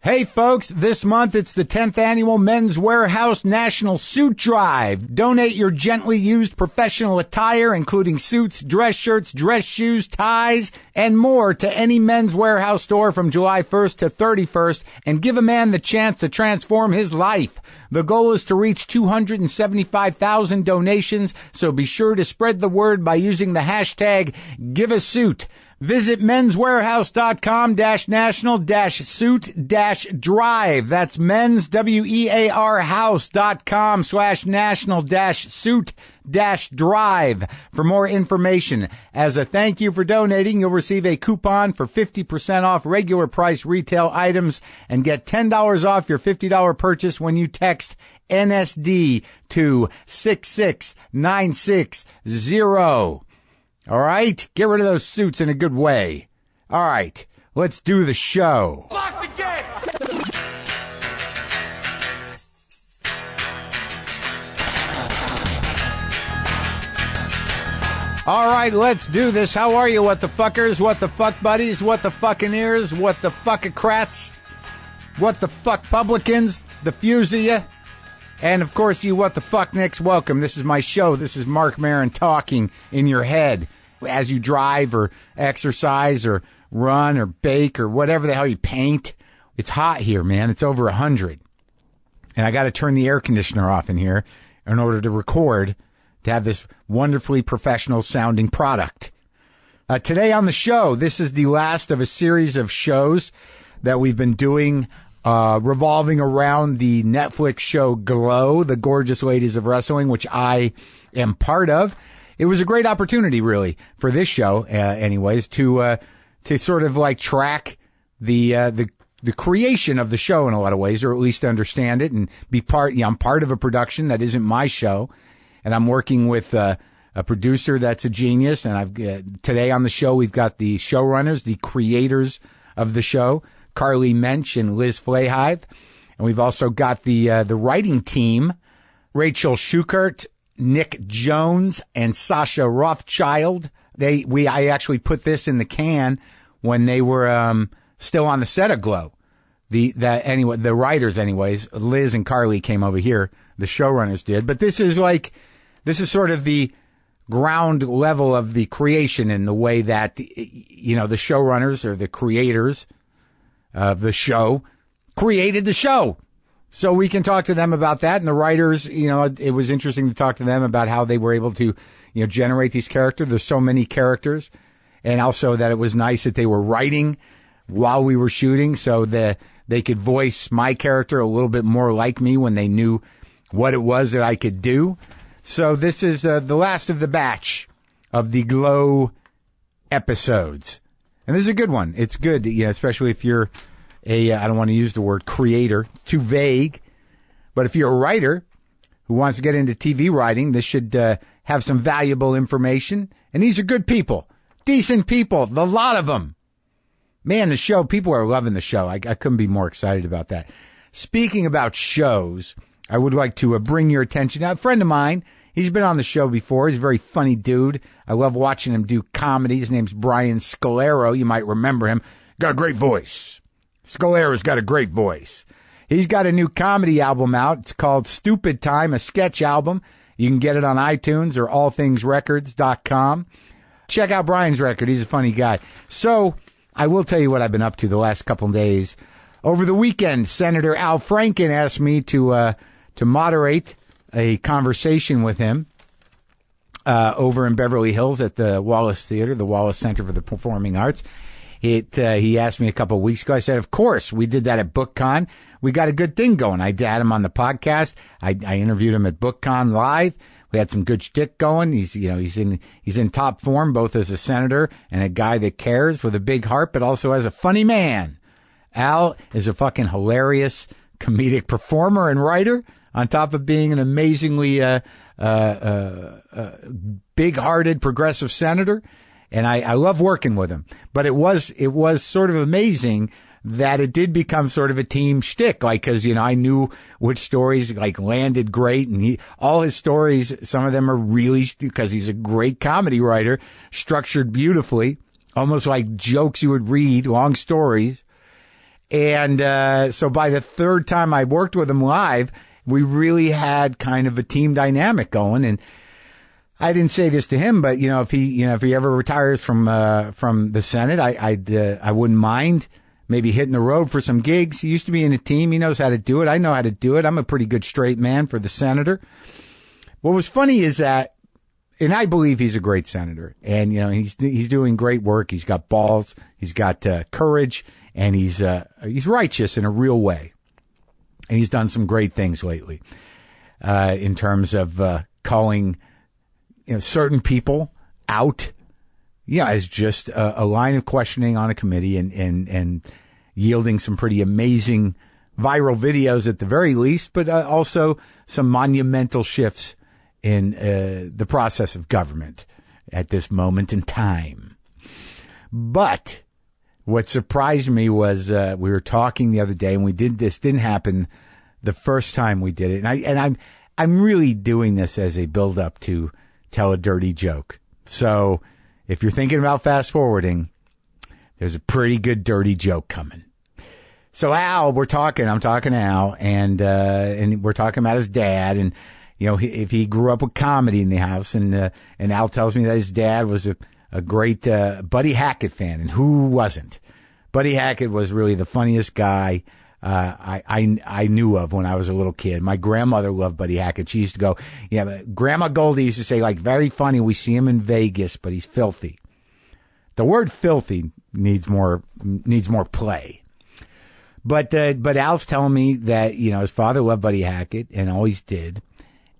Hey folks, this month it's the 10th annual Men's Warehouse National Suit Drive. Donate your gently used professional attire, including suits, dress shirts, dress shoes, ties, and more to any Men's Warehouse store from July 1st to 31st and give a man the chance to transform his life. The goal is to reach 275,000 donations, so be sure to spread the word by using the hashtag #GiveASuit. Visit menswarehouse.com-national-suit-drive. That's menswearhouse.com/national-suit-drive for more information. As a thank you for donating, you'll receive a coupon for 50% off regular price retail items and get $10 off your $50 purchase when you text NSD to 66960. All right? Get rid of those suits in a good way. All right. Let's do the show. Lock the gate! All right, let's do this. How are you, what the fuckers, what the fuck buddies, what the fucking ears, what the fuckocrats, what the fuck publicans, the few of you, and of course you what the fuck nicks. Welcome. This is my show. This is Marc Maron talking in your head as you drive or exercise or run or bake or whatever the hell you paint. It's hot here, man. It's over 100. And I got to turn the air conditioner off in here in order to record, to have this wonderfully professional sounding product. Today on the show, this is the last of a series of shows that we've been doing revolving around the Netflix show Glow, The Gorgeous Ladies of Wrestling, which I am part of. It was a great opportunity, really, for this show, anyways, to sort of like track the creation of the show in a lot of ways, or at least understand it and be part. I'm part of a production that isn't my show, and I'm working with a producer that's a genius. And I've today on the show we've got the showrunners, the creators of the show, Carly Mensch and Liz Flahive, and we've also got the writing team, Rachel Schukert, Nick Jones, and Sasha Rothschild. I actually put this in the can when they were still on the set of Glow. The writers anyways, Liz and Carly came over here. The showrunners did, but this is sort of the ground level of the creation in the way that, the showrunners or the creators of the show created the show. So we can talk to them about that. And the writers, it was interesting to talk to them about how they were able to, generate these characters. There's so many characters. And also that it was nice that they were writing while we were shooting so that they could voice my character a little bit more like me when they knew what it was that I could do. So this is the last of the batch of the Glow episodes. And this is a good one. It's good, especially if you're I don't want to use the word creator. It's too vague. But if you're a writer who wants to get into TV writing, this should have some valuable information. And these are good people. Decent people. A lot of them. Man, the show, people are loving the show. I couldn't be more excited about that. Speaking about shows, I would like to bring your attention. Now, a friend of mine, he's been on the show before. He's a very funny dude. I love watching him do comedy. His name's Brian Scalero. You might remember him. Got a great voice. Scalero's got a great voice. He's got a new comedy album out. It's called Stupid Time, a sketch album. You can get it on iTunes or allthingsrecords.com. Check out Brian's record. He's a funny guy. So I will tell you what I've been up to the last couple of days. Over the weekend, Senator Al Franken asked me to moderate a conversation with him over in Beverly Hills at the Wallace Theater, the Wallace Center for the Performing Arts. He asked me a couple of weeks ago. I said, of course, we did that at BookCon. We got a good thing going. I had him on the podcast. I interviewed him at BookCon live. We had some good shtick going. He's in top form, both as a senator and a guy that cares with a big heart, but also as a funny man. Al is a fucking hilarious comedic performer and writer, on top of being an amazingly big-hearted progressive senator. And I love working with him. But it was sort of amazing that it did become sort of a team shtick, like, cause, I knew which stories, landed great. And all his stories, some of them are really, because he's a great comedy writer, structured beautifully, almost like jokes you would read, long stories. And so by the third time I worked with him live, we really had kind of a team dynamic going. And I didn't say this to him, but if he ever retires from the Senate, I wouldn't mind maybe hitting the road for some gigs. He used to be in a team. He knows how to do it. I know how to do it. I'm a pretty good straight man for the senator. What was funny is that, and I believe he's a great senator, and he's doing great work. He's got balls. He's got courage, and he's righteous in a real way. And he's done some great things lately in terms of calling certain people out, as just a line of questioning on a committee and yielding some pretty amazing viral videos at the very least, but also some monumental shifts in the process of government at this moment in time. But what surprised me was we were talking the other day, and this didn't happen the first time we did it, and I'm really doing this as a build up to tell a dirty joke. So if you're thinking about fast forwarding, there's a pretty good dirty joke coming. So Al, I'm talking to Al, and we're talking about his dad, and if he grew up with comedy in the house, and Al tells me that his dad was a great Buddy Hackett fan, and who wasn't? Buddy Hackett was really the funniest guy I knew of when I was a little kid. My grandmother loved Buddy Hackett. She used to go, but Grandma Goldie used to say, very funny. We see him in Vegas, but he's filthy. The word filthy needs more play. But Al's telling me that, his father loved Buddy Hackett and always did.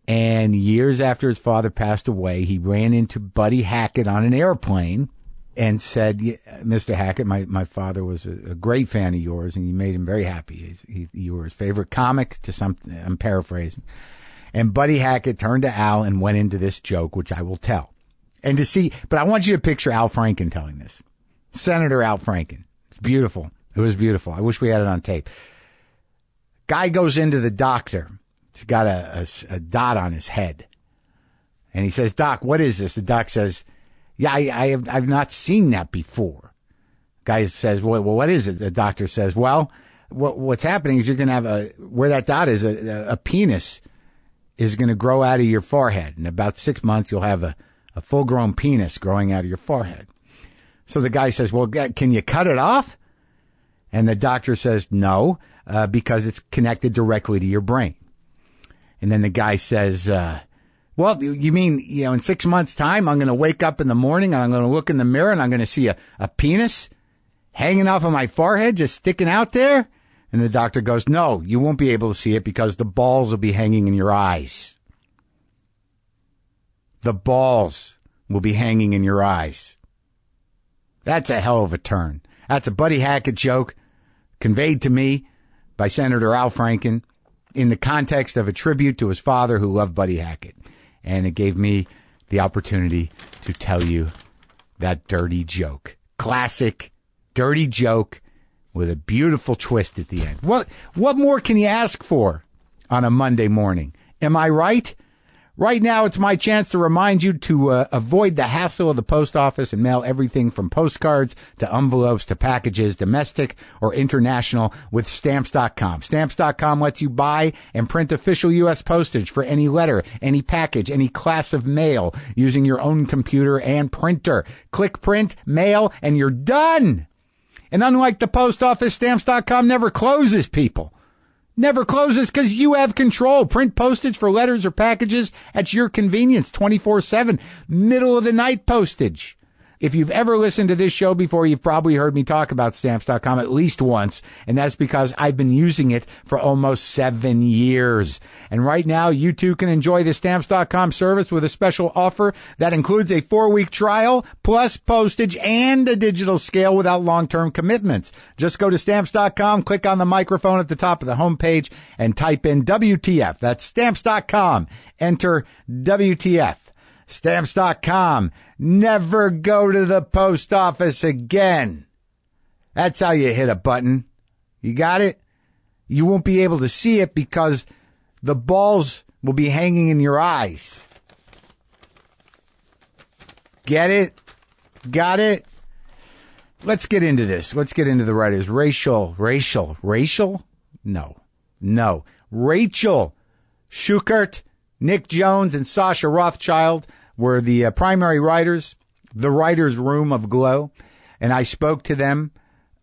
And years after his father passed away, he ran into Buddy Hackett on an airplane and said, Mr. Hackett, my father was a great fan of yours, and you made him very happy. You were his favorite comic I'm paraphrasing. And Buddy Hackett turned to Al and went into this joke, which I will tell. But I want you to picture Al Franken telling this. Senator Al Franken. It's beautiful. It was beautiful. I wish we had it on tape. Guy goes into the doctor. He's got a dot on his head. And he says, Doc, what is this? The doc says, I've not seen that before. Guy says, well, what is it? The doctor says, well, what's happening is you're going to have where that dot is, a penis is going to grow out of your forehead. In about 6 months, you'll have a full-grown penis growing out of your forehead. So the guy says, well, can you cut it off? And the doctor says, no, because it's connected directly to your brain. And then the guy says, well, you mean, in 6 months' time, I'm going to wake up in the morning and I'm going to look in the mirror and I'm going to see a penis hanging off of my forehead, just sticking out there? And the doctor goes, no, you won't be able to see it because the balls will be hanging in your eyes. The balls will be hanging in your eyes. That's a hell of a turn. That's a Buddy Hackett joke conveyed to me by Senator Al Franken in the context of a tribute to his father who loved Buddy Hackett. And it gave me the opportunity to tell you that dirty joke. Classic dirty joke with a beautiful twist at the end. What more can you ask for on a Monday morning? Am I right? Right now, it's my chance to remind you to avoid the hassle of the post office and mail everything from postcards to envelopes to packages, domestic or international, with Stamps.com. Stamps.com lets you buy and print official U.S. postage for any letter, any package, any class of mail using your own computer and printer. Click print, mail, and you're done. And unlike the post office, Stamps.com never closes, people. Never closes because you have control. Print postage for letters or packages at your convenience, 24/7, middle of the night postage. If you've ever listened to this show before, you've probably heard me talk about Stamps.com at least once, and that's because I've been using it for almost 7 years. And right now, you too can enjoy the Stamps.com service with a special offer that includes a 4-week trial, plus postage and a digital scale without long-term commitments. Just go to Stamps.com, click on the microphone at the top of the homepage, and type in WTF. That's Stamps.com. Enter WTF. Stamps.com. Never go to the post office again. That's how you hit a button. You got it? You won't be able to see it because the balls will be hanging in your eyes. Get it? Got it? let's get into this. Let's get into the writers. Rachel? No. Rachel Schuchert, Nick Jones, and Sasha Rothschild were the primary writers, the writers' room of Glow. And I spoke to them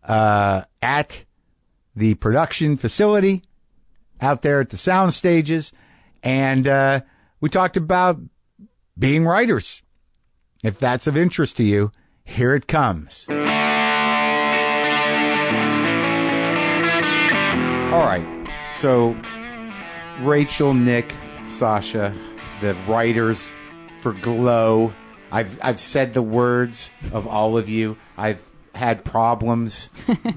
at the production facility out there at the sound stages. And we talked about being writers. If that's of interest to you, here it comes. All right. So Rachel, Nick, Sasha, the writers for Glow. I've said the words of all of you. I've had problems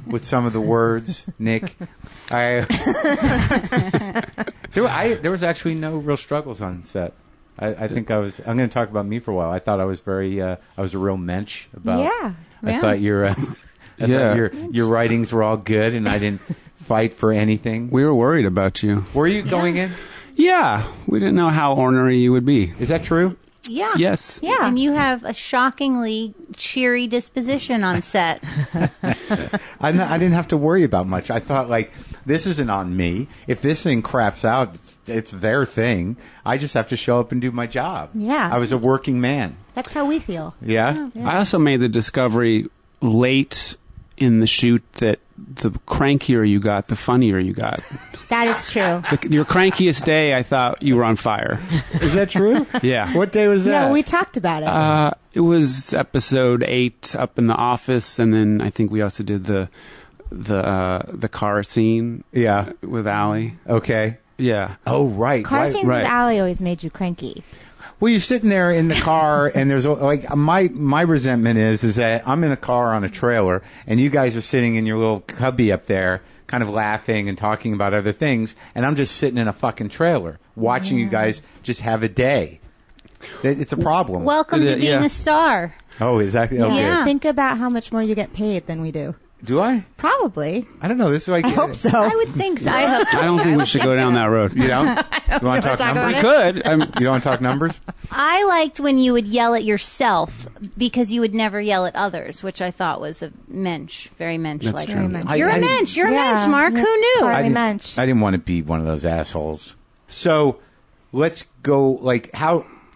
with some of the words, Nick. There was actually no real struggles on set. I'm going to talk about me for a while. I thought I was I was a real mensch about. Yeah. I thought your writings were all good, and I didn't fight for anything. We were worried about you. Were you going in? Yeah, we didn't know how ornery you would be. Is that true? Yeah. Yes. Yeah. And you have a shockingly cheery disposition on set. I didn't have to worry about much. I thought, like, this isn't on me. If this thing craps out, it's their thing. I just have to show up and do my job. Yeah. I was a working man. That's how we feel. Yeah? I also made the discovery late in the shoot that the crankier you got, the funnier you got. That is true. Your crankiest day, I thought you were on fire. Is that true? Yeah. What day was that? No, we talked about it. It was episode 8 up in the office, and then I think we also did the car scene. Yeah. With Allie. Okay. Yeah. Oh, right. Car scenes right. with Allie always made you cranky. Well, you're sitting there in the car, and there's like my resentment is that I'm in a car on a trailer, and you guys are sitting in your little cubby up there, kind of laughing and talking about other things, and I'm just sitting in a fucking trailer watching you guys just have a day. It's a problem. Welcome to being a star. Oh, exactly. Okay. Yeah. Think about how much more you get paid than we do. Do I? Probably. I don't know. This is like I hope so. I would think so. I hope so. I don't think we should go down that road. You don't? You want to talk numbers? We could. You don't want to talk numbers? I liked when you would yell at yourself because you would never yell at others, which I thought was a mensch, very mensch-like. That's true. Mensch. You're a mensch. You're a mensch, Mark. Who knew? Totally mensch. I didn't want to be one of those assholes. So let's go.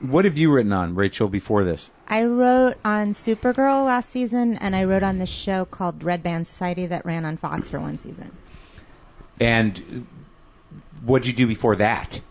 What have you written on, Rachel, before this? I wrote on Supergirl last season, and I wrote on this show called Red Band Society that ran on Fox for one season. And what'd you do before that?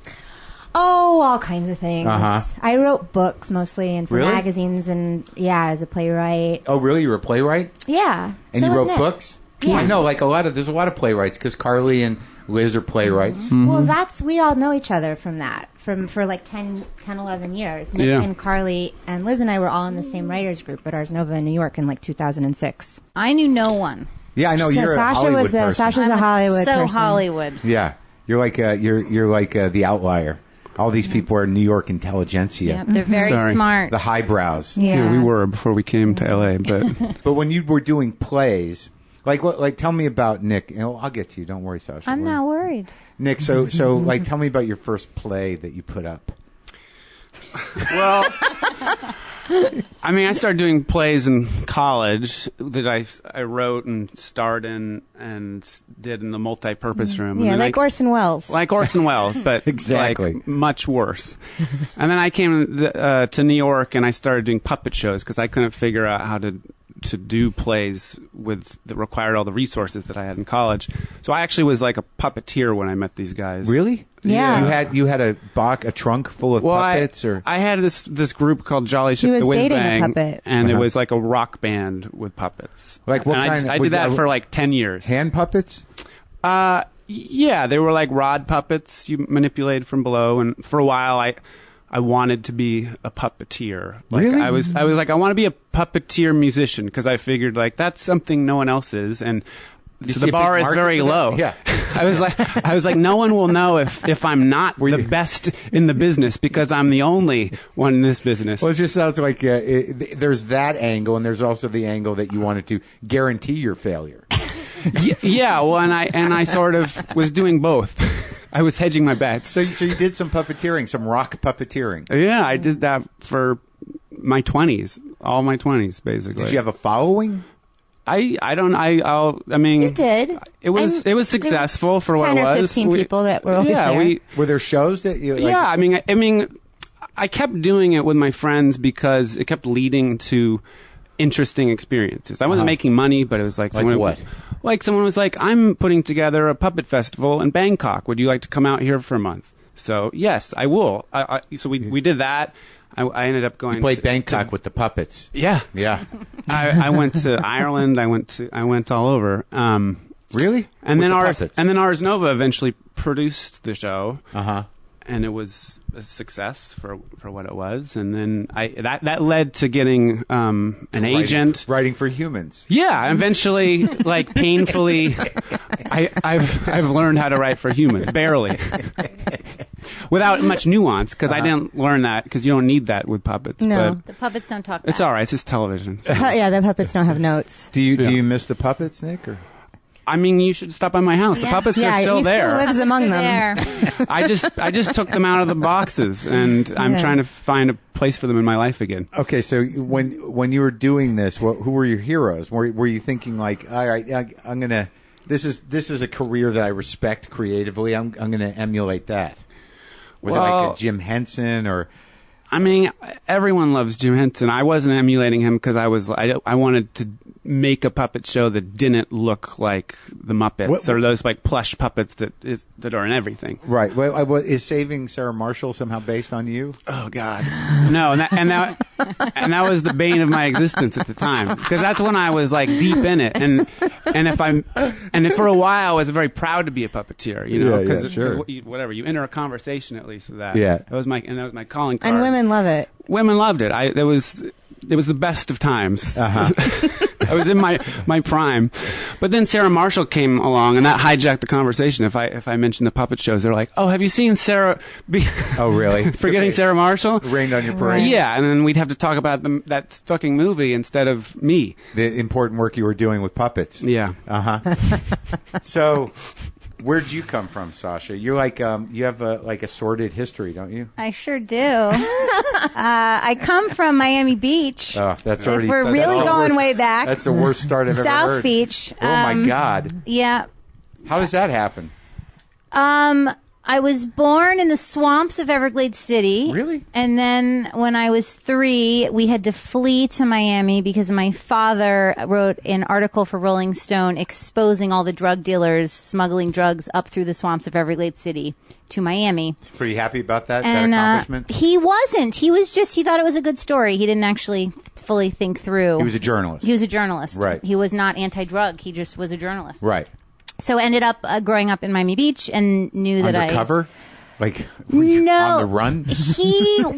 Oh, all kinds of things. Uh-huh. I wrote books mostly and for Really? magazines and, as a playwright. Oh, really? You were a playwright? Yeah. And So you was wrote Nick. books? Yeah. I know, there's a lot of playwrights, because Carly and Liz are playwrights. Mm-hmm. Well, we all know each other from that, for like 10, 11 years. Nick Yeah. and Carly and Liz and I were all in the same writers group at Ars Nova in New York in like 2006. I knew no one. Yeah, I know, So you're a Sasha Hollywood was person. Sasha's a Hollywood so person. Hollywood. Yeah, you're like the outlier. All these people are New York intelligentsia, Yep, they're very Sorry. smart. the highbrows. Yeah, we were before we came to LA, but But when you were doing plays, tell me about Nick. I'll get to you. Don't worry, Sasha. I'm not worried. Nick, so tell me about your first play that you put up. well, I mean, I started doing plays in college that I wrote and starred in and did in the multi-purpose room. Yeah, And then like Orson Welles. Like Orson Welles, but Exactly. like much worse. And then I came to New York and I started doing puppet shows because I couldn't figure out how to do plays that required all the resources that I had in college. So I actually was like a puppeteer when I met these guys. Really? Yeah. You had a trunk full of puppets, or I had this group called Jolly Ship He was the Whiz dating a Bang, puppet. and Uh-huh. it was like a rock band with puppets. Like what And kind? I did that for like 10 years. hand puppets. Yeah, they were like rod puppets you manipulated from below, and for a while I wanted to be a puppeteer. Like, Really? I was like, I want to be a puppeteer musician because I figured like that's something no one else is, and You so see the a bar big is market very for that? low. Yeah. I was like, no one will know if I'm not the best in the business because I'm the only one in this business. Well, it just sounds like there's that angle, and there's also the angle that you wanted to guarantee your failure. Yeah, well, and I sort of was doing both. I was hedging my bets. So you did some puppeteering, some rock puppeteering. Yeah, I did that for my 20s, all my 20s, basically. Did you have a following? I mean, You did. It was successful for what it 10 or was. 15 people that were always there. Were there shows that you? Like, yeah, I mean, I kept doing it with my friends because it kept leading to interesting experiences. I wasn't making money, but it was like someone, what? Like someone was like, "I'm putting together a puppet festival in Bangkok. Would you like to come out here for a month?" So yes, I will. So we did that. I ended up going. You played Bangkok with the puppets. Yeah, Yeah. I went to Ireland. I went all over. Really? And With then the Ars puppets? Ars Nova eventually produced the show. And it was a success for what it was. And then that led to getting an agent. Writing for humans. Yeah, eventually, like painfully, I've learned how to write for humans, barely, without much nuance, because I didn't learn that because you don't need that with puppets. No. But The puppets don't talk it's back. all right. It's just television. So. Yeah, the puppets don't have notes. Do you miss the puppets, Nick? Or? I mean, you should stop by my house. The puppets are still he there. still lives among them. There. I just took them out of the boxes, and I'm trying to find a place for them in my life again. Okay, so when you were doing this, who were your heroes? Were you thinking like, all right, I'm gonna this is a career that I respect creatively. I'm gonna emulate that. Was it like a Jim Henson or? I mean, everyone loves Jim Henson. I wasn't emulating him because I wanted to make a puppet show that didn't look like the Muppets or those like plush puppets that are in everything. Right. Well, is Saving Sarah Marshall somehow based on you? Oh God, no! And that was the bane of my existence at the time, because that's when I was like deep in it, and for a while I was very proud to be a puppeteer, you know, because sure. whatever, you enter a conversation at least with that. Yeah, that was my calling card. And women love it. Women loved it. It was the best of times. I was in my prime. But then Sarah Marshall came along, and that hijacked the conversation. If I mentioned the puppet shows, they're like, "Oh, have you seen Sarah?" Oh, really? Forgetting Sarah Marshall? Rained on your parade. Yeah, and then we'd have to talk about that fucking movie instead of me. The important work you were doing with puppets. Yeah. So, where'd you come from, Sasha? You're like you have a sordid history, don't you? I sure do. I come from Miami Beach. Oh, that's If already. we're really going way back. That's the worst start I've ever South heard. Beach. Oh my God. Yeah. How does that happen? I was born in the swamps of Everglades City. Really? And then when I was 3, we had to flee to Miami because my father wrote an article for Rolling Stone exposing all the drug dealers smuggling drugs up through the swamps of Everglades City to Miami. Pretty happy about that And accomplishment? he wasn't. He thought it was a good story. He didn't actually fully think through. He was a journalist. He was a journalist. Right. He was not anti-drug. He just was a journalist. Right. So ended up growing up in Miami Beach and knew that Undercover? Like, were you on the run?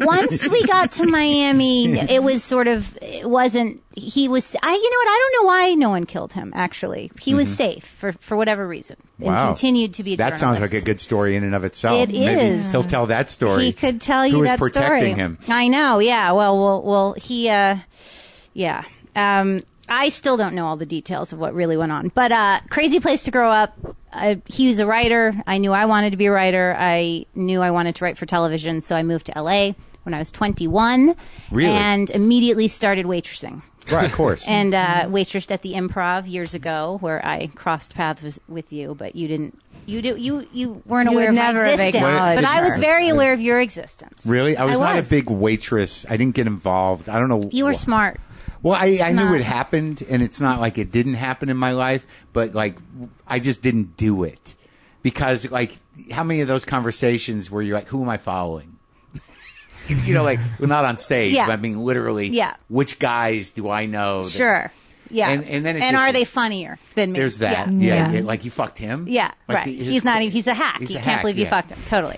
Once we got to Miami, it was sort of, it wasn't, he was, you know what, I don't know why no one killed him, actually. He was safe for whatever reason. And Wow. continued to be a journalist. That sounds like a good story in and of itself. It Maybe is. he'll tell that story. He could tell you Who was that protecting story. him? I know, yeah. Well, he, yeah. I still don't know all the details of what really went on. But crazy place to grow up. He was a writer. I knew I wanted to be a writer. I knew I wanted to write for television, so I moved to L.A. when I was 21. Really? And immediately started waitressing. Right, of course. And waitressed at the Improv years ago, where I crossed paths with you, but you didn't. You weren't You aware would of my never have existence, acknowledged but I was her. very aware of your existence. Really? I was not a was. big waitress. I didn't get involved. I don't know. You were smart. Well, I knew not. it happened, and it's not like it didn't happen in my life, but like I just didn't do it because like how many of those conversations where you're like, who am I following? You know, like well, not on stage, Yeah. but I mean literally. Yeah. Which guys do I know? that- Sure. Yeah. And then it and just- are they funnier than me? There's that. Yeah. Yeah. Like you fucked him. Yeah, Like, right. his- He's not. He's a hack. he's You a can't hack, believe you yeah. fucked him. Totally.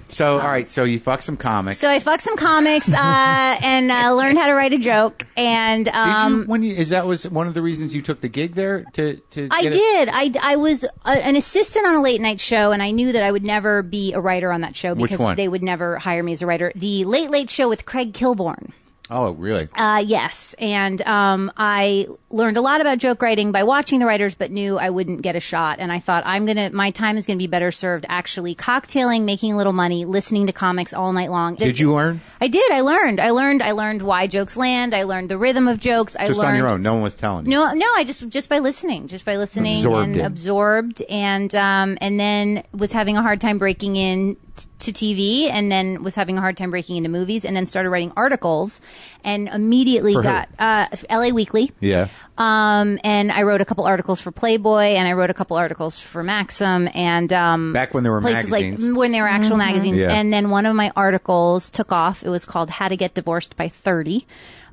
So all right. So you fucked some comics. So I fucked some comics and learned how to write a joke. And Did you? That was one of the reasons you took the gig there to. I get did. I was an assistant on a late night show, and I knew that I would never be a writer on that show Which because one? they would never hire me as a writer. The Late Late Show with Craig Kilborn. Oh, really? Yes. And I learned a lot about joke writing by watching the writers, but knew I wouldn't get a shot. And I thought my time is going to be better served actually cocktailing, making a little money, listening to comics all night long. Did you learn? I did. I learned why jokes land. I learned the rhythm of jokes. Just on your own. No one was telling you. No, I just by listening, absorbed and then was having a hard time breaking in to TV, and then was having a hard time breaking into movies, and then started writing articles, and immediately got LA Weekly. Yeah. And I wrote a couple articles for Playboy, and I wrote a couple articles for Maxim, and back when there were magazines, like when there were actual magazines. Yeah. And then one of my articles took off. It was called "How to Get Divorced by 30,"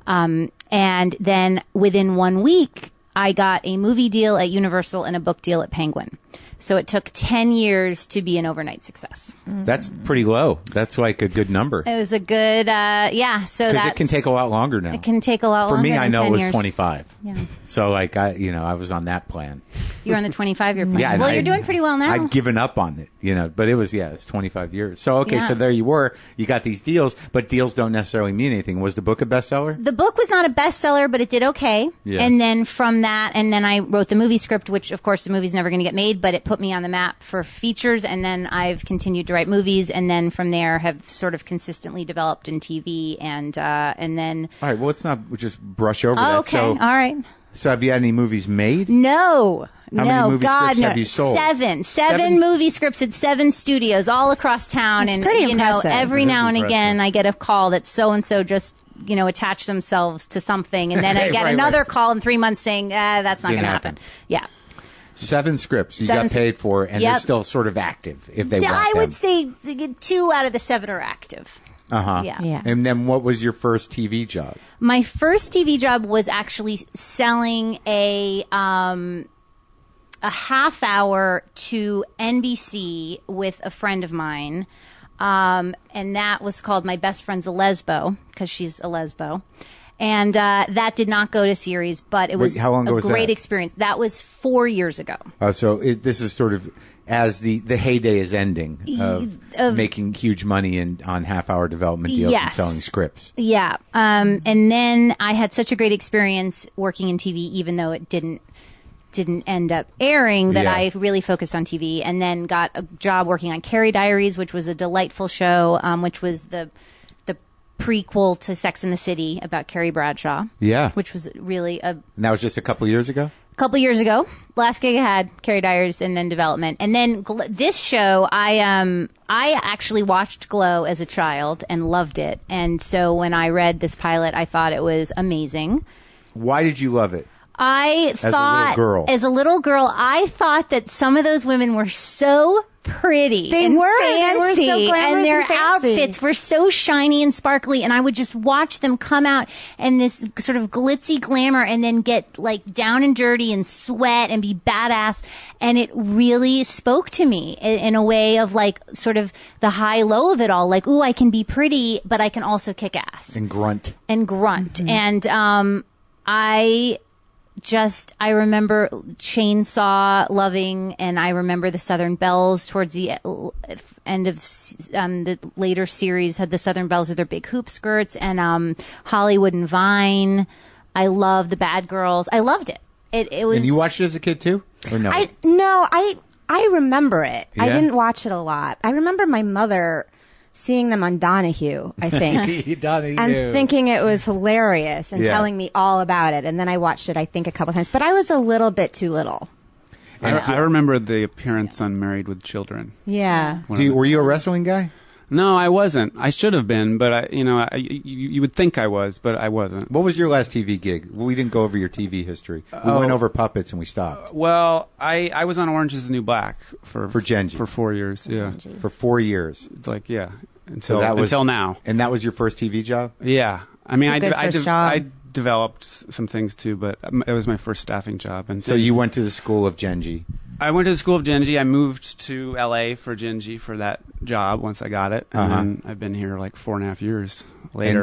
and then within 1 week, I got a movie deal at Universal and a book deal at Penguin. So it took 10 years to be an overnight success. That's pretty low. That's like a good number. It was a good, So that it can take a lot longer now. It can take a lot longer. For me, I know it was years. 25. Yeah. So like I was on that plan. You're on the 25-year plan. Yeah. Well, you're doing pretty well now. I'd given up on it, but it's 25 years. So okay, so there you were. You got these deals, but deals don't necessarily mean anything. Was the book a bestseller? The book was not a bestseller, but it did okay. Yeah. And then from that, I wrote the movie script, which of course the movie's never going to get made, but it put me on the map for features. And then I've continued to write movies, and then from there have sort of consistently developed in TV, and then. All right. Well, let's not just brush over that. Okay. So, all right. So have you had any movies made? No. How many movie scripts have you sold? Seven movie scripts at 7 studios all across town. That's and pretty impressive. Every It is now and impressive. again I get a call that so and so just attach themselves to something, and then I get another call in 3 months saying that's not going to happen. Yeah. 7 scripts you 7 got paid for, and they're still sort of active if they want I them. would say 2 out of the 7 are active. Uh-huh. Yeah. And then what was your first TV job? My first TV job was actually selling a half hour to NBC with a friend of mine. And that was called My Best Friend's a Lesbo, because she's a lesbo. And that did not go to series, but it was how long ago a was great that? experience. That was 4 years ago. So this is sort of as the heyday is ending of making huge money on half-hour development deals and selling scripts. Yeah. And then I had such a great experience working in TV, even though it didn't end up airing, that I really focused on TV, and then got a job working on Carrie Diaries, which was a delightful show, which was the prequel to Sex and the City about Carrie Bradshaw. Yeah. Which was really And that was just a couple years ago? Couple years ago. Last gig I had, Carrie Diaries, and then development. And then this show, I actually watched Glow as a child and loved it. And so when I read this pilot, I thought it was amazing. Why did you love it? I thought, as a little girl, I thought that some of those women were so pretty They and were. fancy, They were so glamorous and their and fancy. outfits were so shiny and sparkly, and I would just watch them come out in this sort of glitzy glamour and then get like down and dirty and sweat and be badass, and it really spoke to me in a way of like sort of the high low of it all, like, ooh, I can be pretty, but I can also kick ass and grunt Mm-hmm. And I remember Chainsaw loving, and I remember the Southern Belles towards the end of the later series had the Southern Belles with their big hoop skirts, and Hollywood and Vine. I love the Bad Girls. I loved it. It was. And you watched it as a kid too, or no? I remember it. Yeah? I didn't watch it a lot. I remember my mother seeing them on Donahue, I think. Donahue. And thinking it was hilarious and Yeah. telling me all about it. And then I watched it, I think, a couple times. But I was a little bit too little. I remember the appearance on Married with Children. Yeah. Were you a wrestling guy? No, I wasn't. I should have been, but you would think I was, but I wasn't. What was your last TV gig? We didn't go over your TV history. We went over puppets and we stopped. Well, I was on Orange Is the New Black for Genji. for 4 years. Yeah, For 4 years. like yeah, So that was until now. And that was your first TV job? Yeah, I mean, It's a good first job. I developed some things too, but it was my first staffing job. And So you went to the school of Genji. I went to the school of Genji. I moved to LA for Genji for that job once I got it, and then I've been here like 4.5 years later.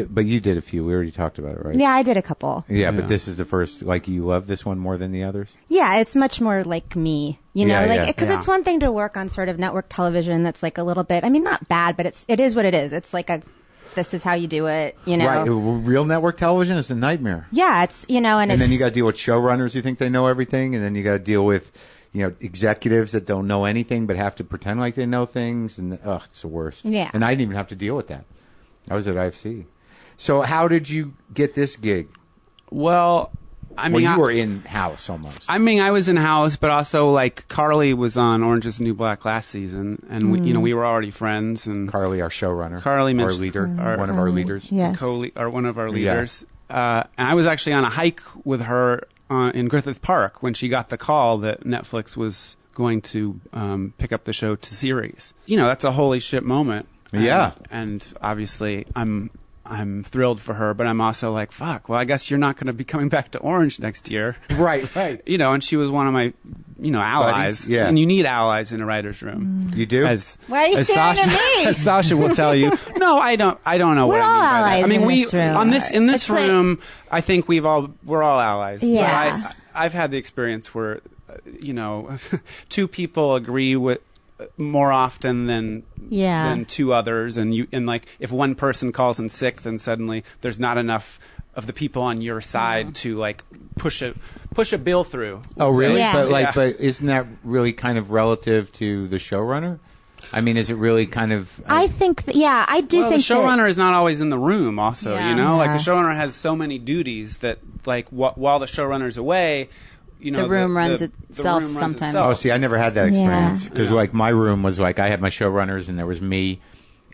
But you did a few. We already talked about it, right? Yeah, I did a couple. Yeah, but this is the first. Like, you love this one more than the others. Yeah, it's much more like me, you know, Yeah, because it's one thing to work on sort of network television that's like a little bit, I mean, not bad, but it is what it is. It's like this is how you do it, you know. Right. Real network television is a nightmare. Yeah, it's, you know, and then you got to deal with showrunners who think they know everything, and then you got to deal with, you know, executives that don't know anything but have to pretend like they know things, and it's the worst. Yeah. And I didn't even have to deal with that. I was at IFC. So how did you get this gig? Well, I mean, you were in-house almost. I mean, I was in-house, but also, like, Carly was on Orange is the New Black last season, and we were already friends. And Carly, our showrunner. Carly, our leader, one of our leaders. Yes. One of our leaders. And I was actually on a hike with her in Griffith Park when she got the call that Netflix was going to pick up the show to series. You know, that's a holy shit moment. Yeah. And obviously, I'm thrilled for her, but I'm also like, fuck, well, I guess you're not going to be coming back to Orange next year. Right. You know, and she was one of my, you know, allies. Buddies, yeah. And you need allies in a writer's room. You do? Why are you staring at me? As Sasha will tell you. No, I don't know We're what I all mean by allies that. I mean, in this room. in this It's like- room, I think we're all allies. Yeah. But I've had the experience where, you know, two people agree with more often than two others, and like if one person calls in sick, then suddenly there's not enough of the people on your side to like push a bill through. Oh, really? Yeah. But isn't that really kind of relative to the showrunner? I mean, is it really kind of? I think, I do Well, think the showrunner is not always in the room. Also, Yeah. you know, like Yeah. the showrunner has so many duties that, like, while the showrunner's away, you know, The room runs the itself room runs sometimes. Oh, itself. see, I never had that experience because, Yeah. like, my room was like I had my showrunners and there was me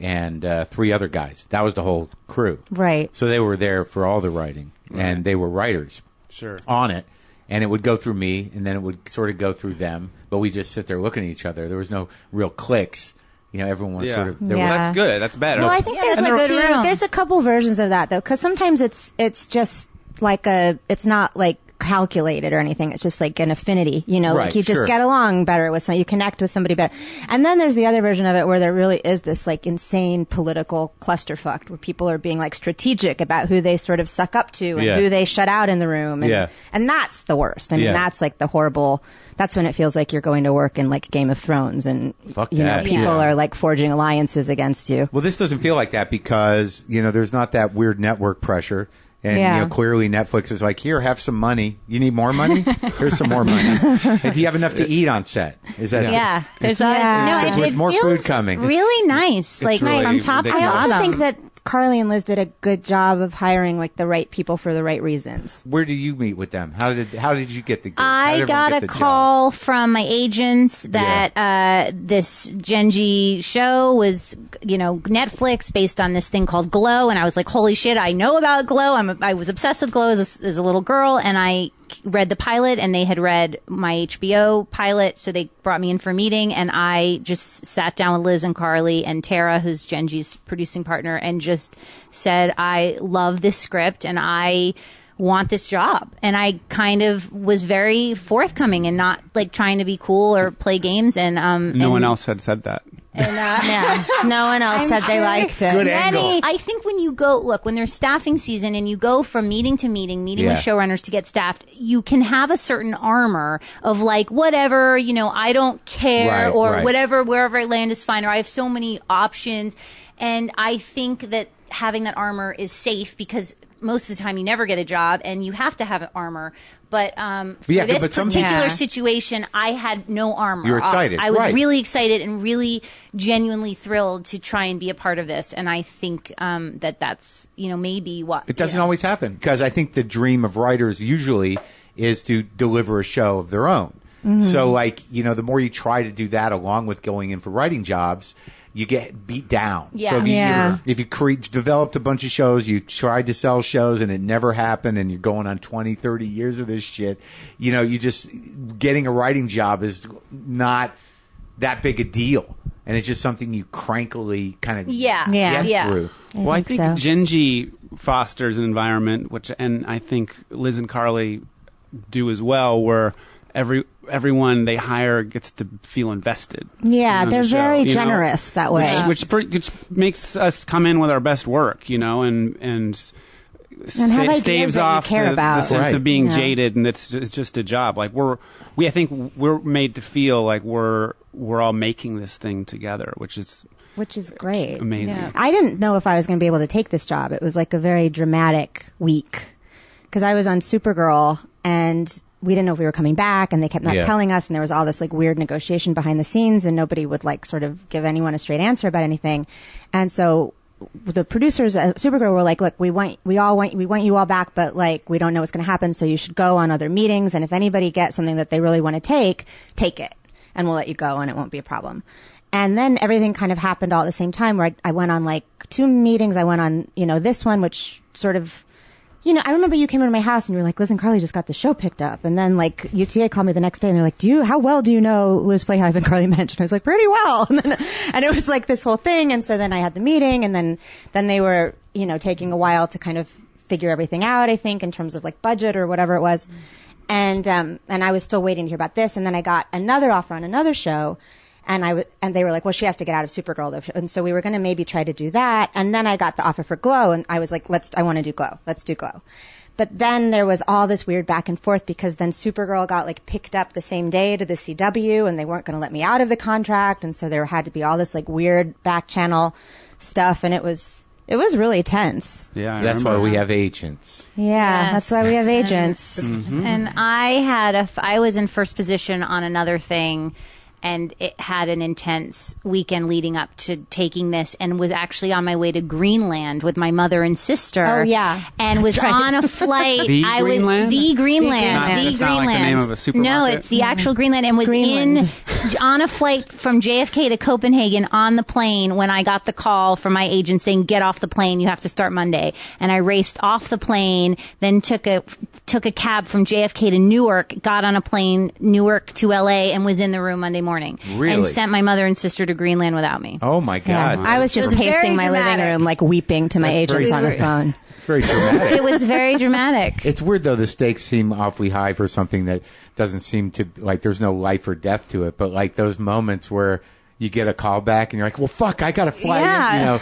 and 3 other guys. That was the whole crew. Right. So they were there for all the writing, and they were writers Sure. on it. And it would go through me, and then it would sort of go through them. But we just sit there looking at each other. There was no real clicks. You know, everyone was sort of. There Yeah. Well, that's good. That's better. Well, I think there's that's a like good room. there's a couple versions of that though, because sometimes it's just like it's not like calculated or anything. It's just like an affinity, you know, Right, like you just sure. get along better with somebody, you connect with somebody better. And then there's the other version of it where there really is this like insane political clusterfuck where people are being like strategic about who they sort of suck up to and Yeah. who they shut out in the room. And, Yeah. and that's the worst. I mean, Yeah. that's like the horrible, that's when it feels like you're going to work in like Game of Thrones and, Fuck you know, that. people Yeah. are like forging alliances against you. Well, this doesn't feel like that because, you know, there's not that weird network pressure. And, Yeah. you know, clearly Netflix is like, here, have some money. You need more money? Here's some more money. And do you have enough to eat on set? Is that Yeah, there's Yeah. always Because with more feels food coming. really nice, like really from top to ridiculous. I bottom. also think that Carly and Liz did a good job of hiring like the right people for the right reasons. Where do you meet with them? How did you get the gig? How did I everyone got get a the job? call from my agents that this Genji show was, you know, Netflix based on this thing called Glow, and I was like, holy shit, I know about Glow. I was obsessed with Glow as a little girl, and I read the pilot, and they had read my HBO pilot, so they brought me in for a meeting, and I just sat down with Liz and Carly and Tara, who's Genji's producing partner, and just said, I love this script, and I want this job. And I kind of was very forthcoming and not like trying to be cool or play games. And No one else had said that. And, Yeah, no one else said they liked it. Good angle. I think when you go, look, when there's staffing season and you go from meeting to meeting with showrunners to get staffed, you can have a certain armor of like, whatever, you know, I don't care, Right, or right. whatever, wherever I land is fine, or I have so many options. And I think that having that armor is safe because most of the time you never get a job and you have to have armor. But for Yeah, this but some- particular Yeah. situation, I had no armor. You were excited, I was right. really excited and really genuinely thrilled to try and be a part of this. And I think that's, you know, maybe what... It doesn't you know. always happen because I think the dream of writers usually is to deliver a show of their own. So, like, you know, the more you try to do that along with going in for writing jobs, you get beat down. Yeah. So Yeah. if you developed a bunch of shows, you tried to sell shows and it never happened and you're going on 20, 30 years of this shit, you know, you just, getting a writing job is not that big a deal. And it's just something you crankily kind of get through. Well, I think so. Genji fosters an environment, and I think Liz and Carly do as well, where everyone they hire gets to feel invested. Yeah, in they're the show, very you know? generous that way. which makes us come in with our best work, you know, and have ideas staves that you off care the about. sense Right. of being Yeah. jaded, and it's just a job. Like I think we're made to feel like we're we're all making this thing together, which is great. Amazing. Yeah. I didn't know if I was going to be able to take this job. It was like a very dramatic week because I was on Supergirl and we didn't know if we were coming back, and they kept not telling us, and there was all this like weird negotiation behind the scenes, and nobody would like sort of give anyone a straight answer about anything. And so the producers at Supergirl were like, look, we want you all back, but like we don't know what's going to happen, so you should go on other meetings, and if anybody gets something that they really want to take it, and we'll let you go, and it won't be a problem. And then everything kind of happened all at the same time, where I went on like 2 meetings. I went on, this one, which sort of, I remember you came into my house and you were like, Liz and Carly just got the show picked up. And then like UTA called me the next day and they're like, how well do you know Liz Playhive and Carly Mensch? And I was like, pretty well. And it was like this whole thing. And so then I had the meeting, and then they were, taking a while to kind of figure everything out, I think, in terms of like budget or whatever it was. And I was still waiting to hear about this. And then I got another offer on another show. And they were like, well, she has to get out of Supergirl though. And so we were going to maybe try to do that. And then I got the offer for Glow, and I was like, I want to do Glow. Let's do Glow. But then there was all this weird back and forth because then Supergirl got like picked up the same day to the CW, and they weren't going to let me out of the contract. And so there had to be all this like weird back channel stuff. And it was really tense. Yeah. That's why we have agents. Yeah. Yes. That's why we have agents. And I was in first position on another thing, and it had an intense weekend leading up to taking this, and was actually on my way to Greenland with my mother and sister. Oh, yeah. And was on a flight. The Greenland? The Greenland. It's not like the name of a supermarket? No, it's the actual Greenland, and was on a flight from JFK to Copenhagen on the plane when I got the call from my agent saying, get off the plane, you have to start Monday. And I raced off the plane, then took a cab from JFK to Newark, got on a plane, Newark to LA, and was in the room Monday morning. Really? And sent my mother and sister to Greenland without me. Oh my God. I was just pacing my living room, like weeping to my agents on the phone. It's very dramatic. It was very dramatic. It's weird though, the stakes seem awfully high for something that doesn't seem to, like, there's no life or death to it, but like those moments where you get a call back and you're like, well, fuck, I gotta fly in.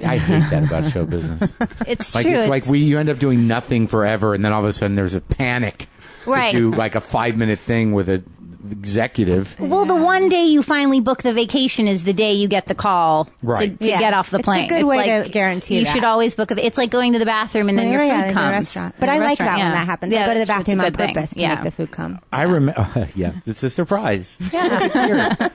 I hate that about show business. It's like, true. It's like you end up doing nothing forever, and then all of a sudden there's a panic Right. to do like a 5-minute thing with a executive. Well, the one day you finally book the vacation is the day you get the call Right. to get off the plane. It's a good way to guarantee you that. should always book it's like going to the bathroom and then your food in comes. the restaurant. But In I the like that restaurant, when yeah. that happens. Yeah, I go to the it's a bathroom on good thing. purpose to Yeah. make the food come. I remember. Yeah, it's a surprise. Yeah.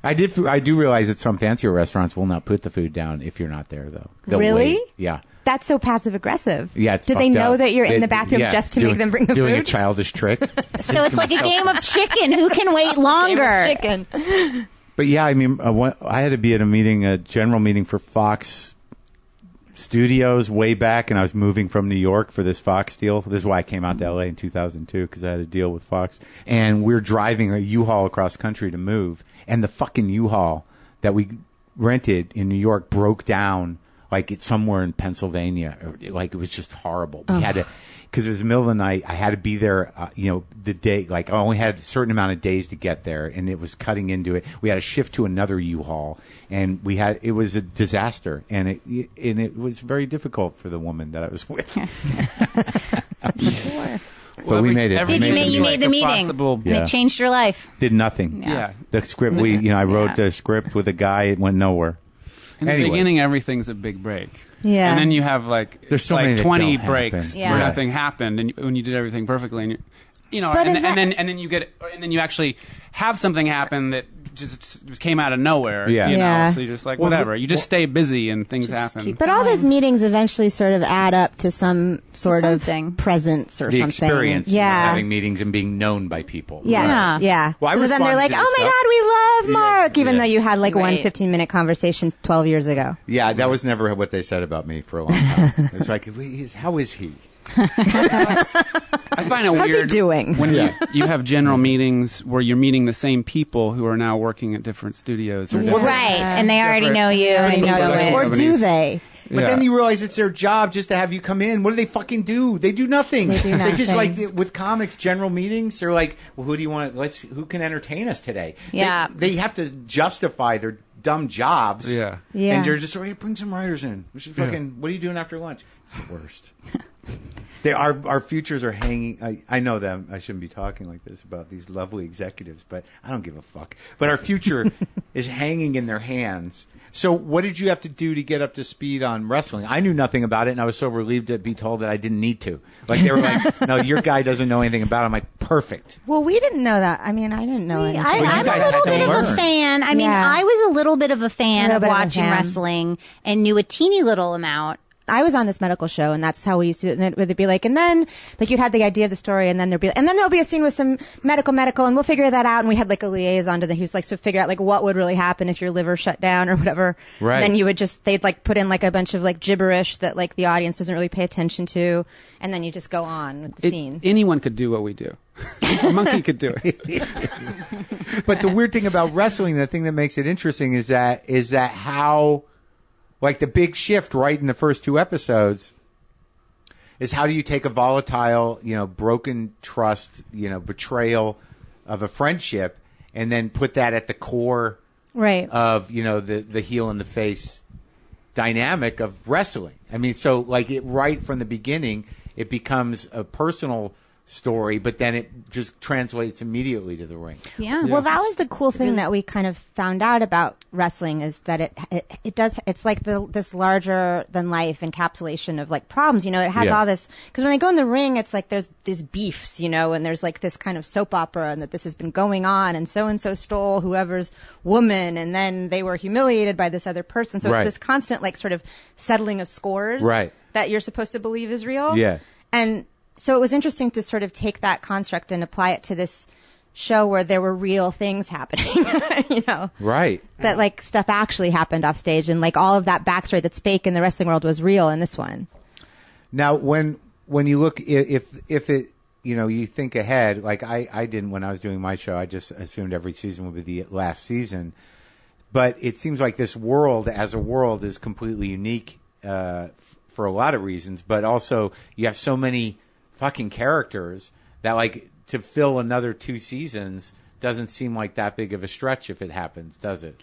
I do realize that some fancier restaurants will not put the food down if you're not there, though. They'll Really? wait. Yeah. That's so passive aggressive. Yeah, it's Do they fucked know up. that you're in the bathroom just to make them bring the doing food? a childish trick. So it's like a game of chicken. Who can wait longer? Chicken. But yeah, I mean, I had to be at a general meeting for Fox Studios way back, and I was moving from New York for this Fox deal. This is why I came out to LA in 2002, because I had a deal with Fox. And we're driving a U-Haul across country to move, and the fucking U-Haul that we rented in New York broke down like it's somewhere in Pennsylvania. Like, it was just horrible. We had to, because it was the middle of the night. I had to be there, the day, like I only had a certain amount of days to get there, and it was cutting into it. We had to shift to another U-Haul, and it was a disaster, and it was very difficult for the woman that I was with. Sure. But we made it. You made the meeting, and it changed your life. Did nothing. Yeah. The script, I wrote the script with a guy. It went nowhere. In the beginning, everything's a big break. Yeah. And then you have There's so many that 20 don't breaks happen. where Yeah. nothing happened, and when you did everything perfectly, and But and then you actually have something happen that just came out of nowhere. Yeah. You know? Yeah. So you're just like, whatever. You just stay busy and things happen. But all those meetings eventually sort of add up to some sort Something. of presence or The something. experience of Yeah. having meetings and being known by people. Yeah. Yeah. Well, I so then they're responded like, to oh this my stuff. God, we love Mark, even Yeah. though you had like one Right. 15-minute conversation 12 years ago. Yeah, that was never what they said about me for a long time. It's like, how is he? I find it How's he weird doing? when you have general meetings where you're meeting the same people who are now working at different studios. Or different, Right, and they already know you. I know Different you. Or do companies. they? But Yeah. then you realize it's their job just to have you come in. What do they fucking do? They do nothing. They do They just nothing. like with comics general meetings. They're like, well, who do you want? Who can entertain us today? Yeah. They have to justify their dumb jobs. Yeah. Yeah. And they're just like, hey, bring some writers in. We should fucking. What are you doing after lunch? It's the worst. Our futures are hanging. I know them. I shouldn't be talking like this about these lovely executives, but I don't give a fuck. But our future is hanging in their hands. So what did you have to do to get up to speed on wrestling? I knew nothing about it, and I was so relieved to be told that I didn't need to. Like, they were like, no, your guy doesn't know anything about it. I'm like, perfect. Well, we didn't know that. I mean, I didn't know anything. I'm a little bit of a fan. I mean, I was a little bit of a fan of watching wrestling and knew a teeny little amount. I was on this medical show, and that's how we used to. And it would be like, and then like you'd had the idea of the story, and then there'll be a scene with some medical, and we'll figure that out. And we had like a liaison to the who's like, so figure out like what would really happen if your liver shut down or whatever. Right. And then you would they'd like put in like a bunch of like gibberish that like the audience doesn't really pay attention to, and then you just go on with the scene. Anyone could do what we do. A monkey could do it. But the weird thing about wrestling, the thing that makes it interesting is that how. Like the big shift right in the first 2 episodes is how do you take a volatile, broken trust, betrayal of a friendship and then put that at the core of, the heel in the face dynamic of wrestling. I mean, so like right from the beginning, it becomes a personal story, but then it just translates immediately to the ring. Yeah. Well, that was the cool thing that we kind of found out about wrestling is that it's like this larger than life encapsulation of like problems. It has all this, because when they go in the ring, it's like there's these beefs, and there's like this kind of soap opera and that this has been going on and so stole whoever's woman and then they were humiliated by this other person. So it's this constant like sort of settling of scores that you're supposed to believe is real. Yeah. And so it was interesting to sort of take that construct and apply it to this show where there were real things happening, Right. That like stuff actually happened off stage and like all of that backstory that's fake in the wrestling world was real in this one. Now, when you look, if it, you think ahead, like I didn't when I was doing my show, I just assumed every season would be the last season. But it seems like this world as a world is completely unique for a lot of reasons, but also you have so many fucking characters that like to fill another 2 seasons doesn't seem like that big of a stretch if it happens, does it?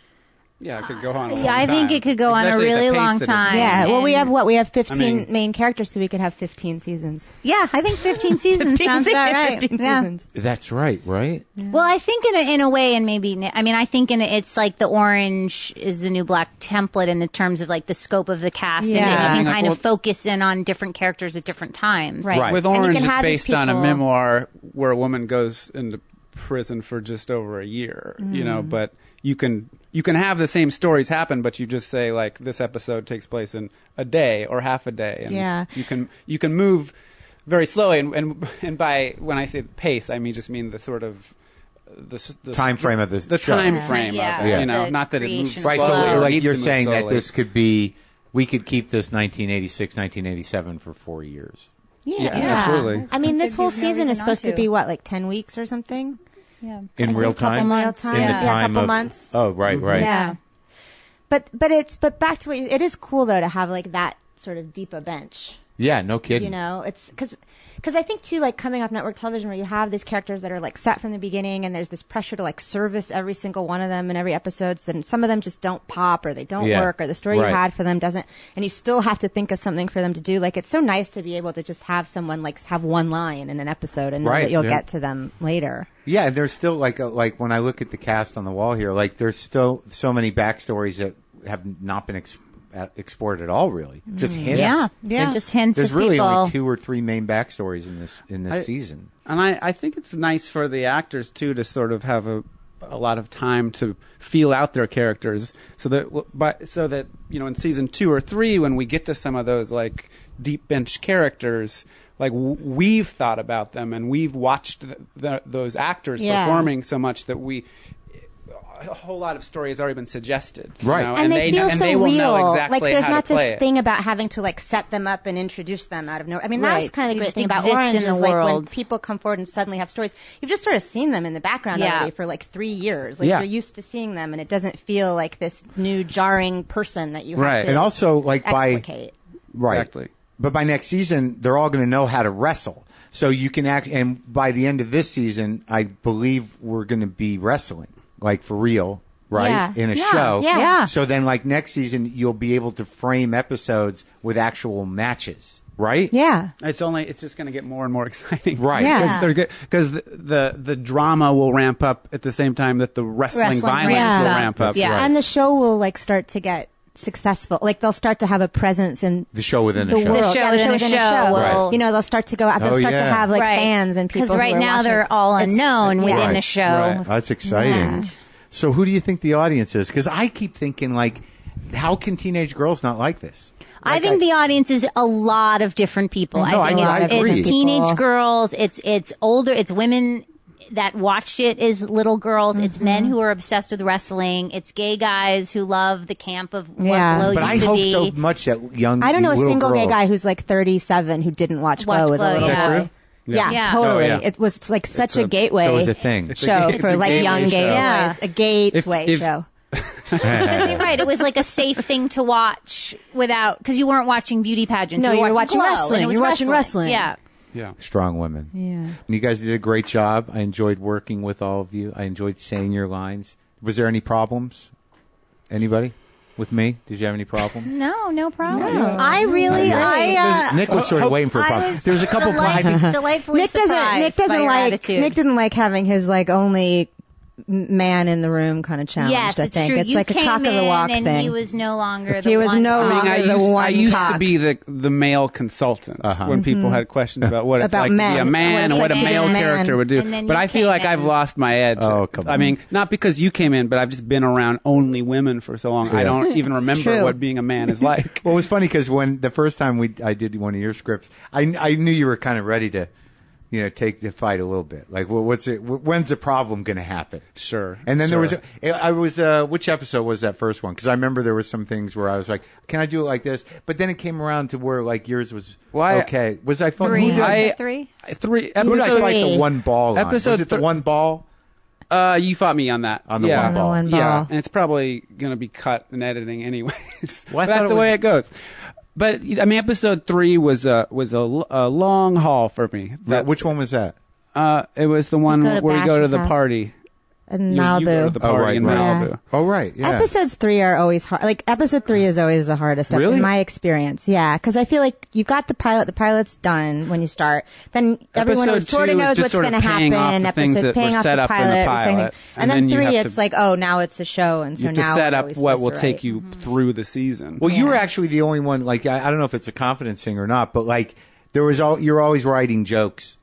Yeah, it could go on a long I time. think it could go on a really long time. Yeah, well, we have 15 main characters, so we could have 15 seasons. Yeah, I think 15 seasons sounds about right. 15 seasons. That's right? Yeah. Well, I think in a way, and maybe, I think it's like the Orange is the New Black template in the terms of like the scope of the cast, and you can kind of focus in on different characters at different times. Right. With Orange, it's based on a memoir where a woman goes into prison for just over a year, but you can have the same stories happen, but you just say like this episode takes place in a day or half a day, and you can move very slowly. And by when I say pace, I mean the sort of the time frame of the show. Time frame of it. Not that it moves right. slowly So like needs you're to move saying that slowly. this could be, we could keep this 1986, 1987 for 4 years. Yeah, absolutely. I mean, this There'd whole be no season reason is supposed not to be what, like 10 weeks or something? Yeah. In real time? Real time. In the time a couple of months. Oh, right. Yeah. But back to what it is cool though to have like that sort of deep a bench. Yeah, no kidding. It's because I think too, like coming off network television where you have these characters that are like set from the beginning and there's this pressure to like service every single one of them in every episode, and some of them just don't pop or they don't work or the story you had for them doesn't, and you still have to think of something for them to do. Like it's so nice to be able to just have someone like have one line in an episode and know that you'll get to them later. Yeah, there's still like when I look at the cast on the wall here, like there's still so many backstories that have not been explored at all, really. Just hints. Yeah. Just hints. There's of really people. only 2 or 3 main backstories in this season. And I think it's nice for the actors too to sort of have a lot of time to feel out their characters, so that in season 2 or 3 when we get to some of those like deep bench characters, like we've thought about them and we've watched those actors performing so much that a whole lot of story has already been suggested, right? And they feel so they will real. know exactly like there's how not to play this thing about having to like set them up and introduce them out of nowhere. I mean, Right. that's kind of the You great just thing about exist Orange in the is like when world. people come forward and suddenly have stories. You've just sort of seen them in the background already for like 3 years. Like you're used to seeing them, and it doesn't feel like this new jarring person that you have to and also like explicate. Exactly. But by next season, they're all going to know how to wrestle. So you can act, and by the end of this season, I believe we're going to be wrestling, like for real, right? In a show. Yeah. So then, like next season, you'll be able to frame episodes with actual matches, right? Yeah. It's just going to get more and more exciting. Right. Yeah. Because the drama will ramp up at the same time that the wrestling violence ramps will up. ramp up. Yeah. Right. And the show will like start to get successful. Like they'll start to have a presence in The show within the show. world. The show Yeah, within a show will- Right. You know, they'll start to go out. They'll Oh, start to yeah. have like Right. fans and people. Because right who are now watching. they're all It's- unknown within Right. the show. Right. That's exciting. Yeah. So who do you think the audience is? Because I keep thinking, like, how can teenage girls not like this? I Like, think the audience is a lot of different people. No, I think I agree. it's teenage People. girls, it's older, it's women that watched it as little girls, it's men who are obsessed with wrestling, it's gay guys who love the camp of what Yeah. Glow But used I to hope be. so much that young I don't know a little single gay girls- guy who's like 37 who didn't watch Watch Glow as a Glow, little yeah. Is that boy. true? Yeah, Yeah. totally. Oh, yeah. It was like such a a- gateway So it's a thing. show It's for a like gateway young gay show. Yeah. boys. A gateway If- show. Because you're right, it was like a safe thing to watch without, because you weren't watching beauty pageants. No, you were you were watching Glow, and wrestling. it was You were watching wrestling. Yeah. Yeah. Strong women. Yeah. And you guys did a great job. I enjoyed working with all of you. I enjoyed saying your lines. Was there any problems? Anybody? With me? Did you have any problems? No problem. I really, Nick was sort of waiting for a problem. was There's a couple delightfully Nick doesn't surprised by your like attitude. Nick didn't like having his like only man in the room kind of challenged. Yes, I it's think true. it's you like a came cock of the walk in and thing. he was no longer the He was one no cock. longer the one I used to cock. be the male consultant when people had questions about what it's About like to be a men. man What and it's what a like to be male a man. character would do. And then But you I feel came like in. I've lost my edge. Oh, come I on. mean, not because you came in, but I've just been around only women for so long. I don't even remember true. what being a man is like. Well, it was funny because when the first time I did one of your scripts, I knew you were kind of ready to, take the fight a little bit. Like, well, when's the problem going to happen? Sure. And then sure. there was which episode was that first one? Because I remember there was some things where I was like, can I do it like this? But then it came around to where like yours was okay. Was I fun? Three. Who did I, Three? Three who did I episodes. fight the one ball on? Episode Was it the thir- one ball? You fought me on that. On the yeah. one ball. On the one Yeah, ball. and it's probably going to be cut in editing anyways. Well, I thought That's it the was- way it goes. But I mean, episode 3 was a long haul for me. Which one was that? It was the one go to where we go to Bash's the house. party. in You Malibu. go to the party in right. Malibu. Oh, right. Yeah. Episodes 3 are always hard. Like episode 3 is always the hardest Really? in my experience. Yeah, because I feel like you've got the pilot. The pilot's done when you start. Then everyone Episode sort 2 of is knows just what's sort going of to paying off happen. the things that paying were off set the up in the pilot. pilot. And And then then you 3, have it's to- like, oh, now it's a show, and so You have to now set we're up always what supposed will to take write. you through the season. Well, you Yeah. were actually the only one. Like, I don't know if it's a confidence thing or not, but like, you're always writing jokes,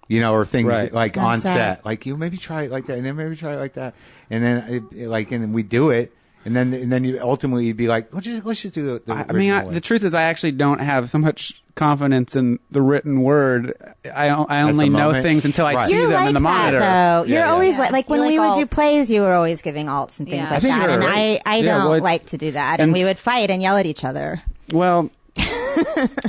or things Right. like On on set. set. Like, you maybe try it like that, and then maybe try it like that, and then and then we do it, and then you ultimately you'd be like, let's just do the I mean, original way. the truth is, I actually don't have so much confidence in the written word. I only the know moment? things until I Right. see You're them like in the monitor. that, though. Yeah, You're yeah. always Yeah. like when You we like would do alts. plays, you were always giving alts and things Yeah. like I think that. you're And right. I Yeah, don't well, like to do that. and- And we would fight and yell at each other. Well,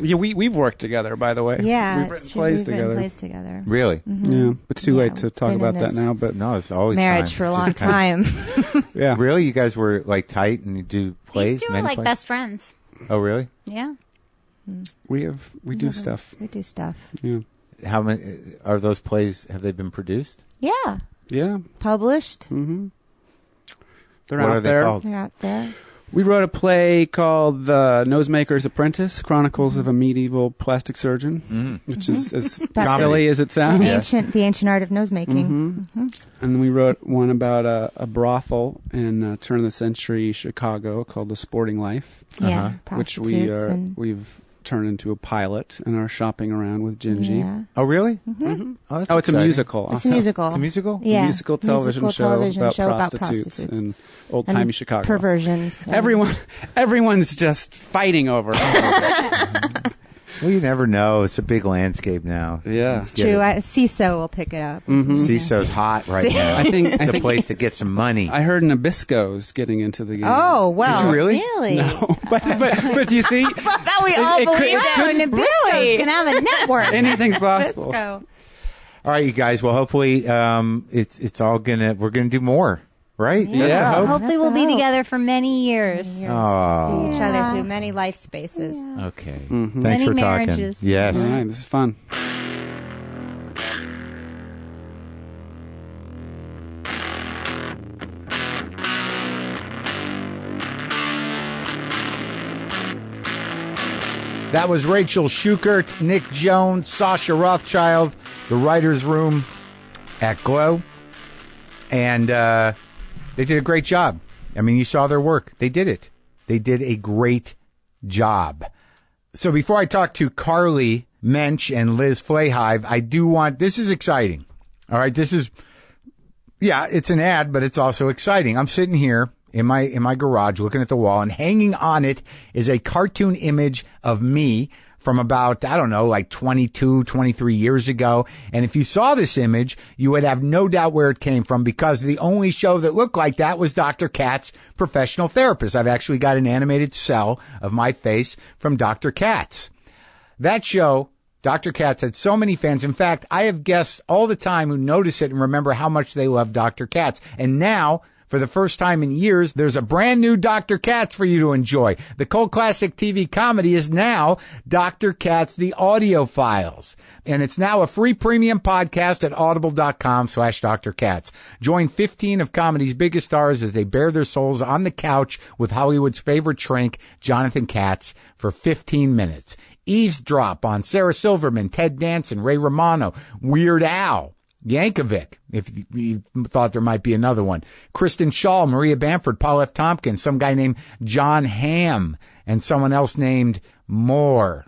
yeah, we've worked together, by the way. Yeah, we've it's written true. plays We've together. written plays together. Really? Yeah, it's too late Yeah, to talk been in about that this now. But No, it's always Marriage time. for a It's long just kind time. yeah, of- Really, you guys were like tight and you do plays. These two are many like plays? best friends. Oh, really? Yeah. we do stuff. We do stuff. Yeah, How many are those plays? Have they been produced? Yeah, yeah. published. Mm-hmm. They're What out are they there. called? They're out there. We wrote a play called The Nosemaker's Apprentice: Chronicles of a Medieval Plastic Surgeon, which is as Comedy. silly as it sounds. The ancient art of nose making. And then we wrote one about a brothel in turn of the century Chicago called The Sporting Life, Yeah, which prostitutes and we've turned into a pilot and are shopping around with Gingy. yeah. Oh, really? Mm-hmm. Oh, that's Oh, it's a exciting. musical. It's a musical. It's a musical? Yeah, A musical television Musical show television about prostitutes in old-timey and Chicago. perversions. and- Everyone's just fighting over it. Well, you never know. It's a big landscape now. Yeah. Let's get True. it. CISO will pick it up. CISO's hot right now. I think It's the place to get some money. I heard Nabisco's getting into the game. Oh well. Did you really? Really? No, but do you see? How we all believe that. Nabisco's going to have a network. Anything's possible. Go. All right, you guys. Well, hopefully, it's all we're gonna do more, right? That's the Yeah. hope? Hopefully That's we'll the be hope. together for many years. Oh. See each other through many life spaces. Okay. Thanks Many for talking. marriages. Yes. All right, this is fun. That was Rachel Schukert, Nick Jones, Sasha Rothschild, the writer's room at Glow. And they did a great job. I mean, you saw their work. They did it. They did a great job. So before I talk to Carly Mensch and Liz Flahive, I do want, this is exciting. All right, this is, yeah, it's an ad, but it's also exciting. I'm sitting here in my garage looking at the wall, and hanging on it is a cartoon image of me from about, I don't know, like 22, 23 years ago. And if you saw this image, you would have no doubt where it came from, because the only show that looked like that was Dr. Katz, Professional Therapist. I've actually got an animated cell of my face from Dr. Katz. That show, Dr. Katz, had so many fans. In fact, I have guests all the time who notice it and remember how much they love Dr. Katz. And now, for the first time in years, there's a brand new Dr. Katz for you to enjoy. The cult classic TV comedy is now Dr. Katz, The Audio Files. And it's now a free premium podcast at audible.com/Dr. Katz. Join 15 of comedy's biggest stars as they bare their souls on the couch with Hollywood's favorite shrink, Jonathan Katz, for 15 minutes. Eavesdrop on Sarah Silverman, Ted Danson, Ray Romano, Weird Al Yankovic, if you thought there might be another one, Kristen Schaal, Maria Bamford, Paul F. Tompkins, some guy named John Hamm, and someone else named Moore.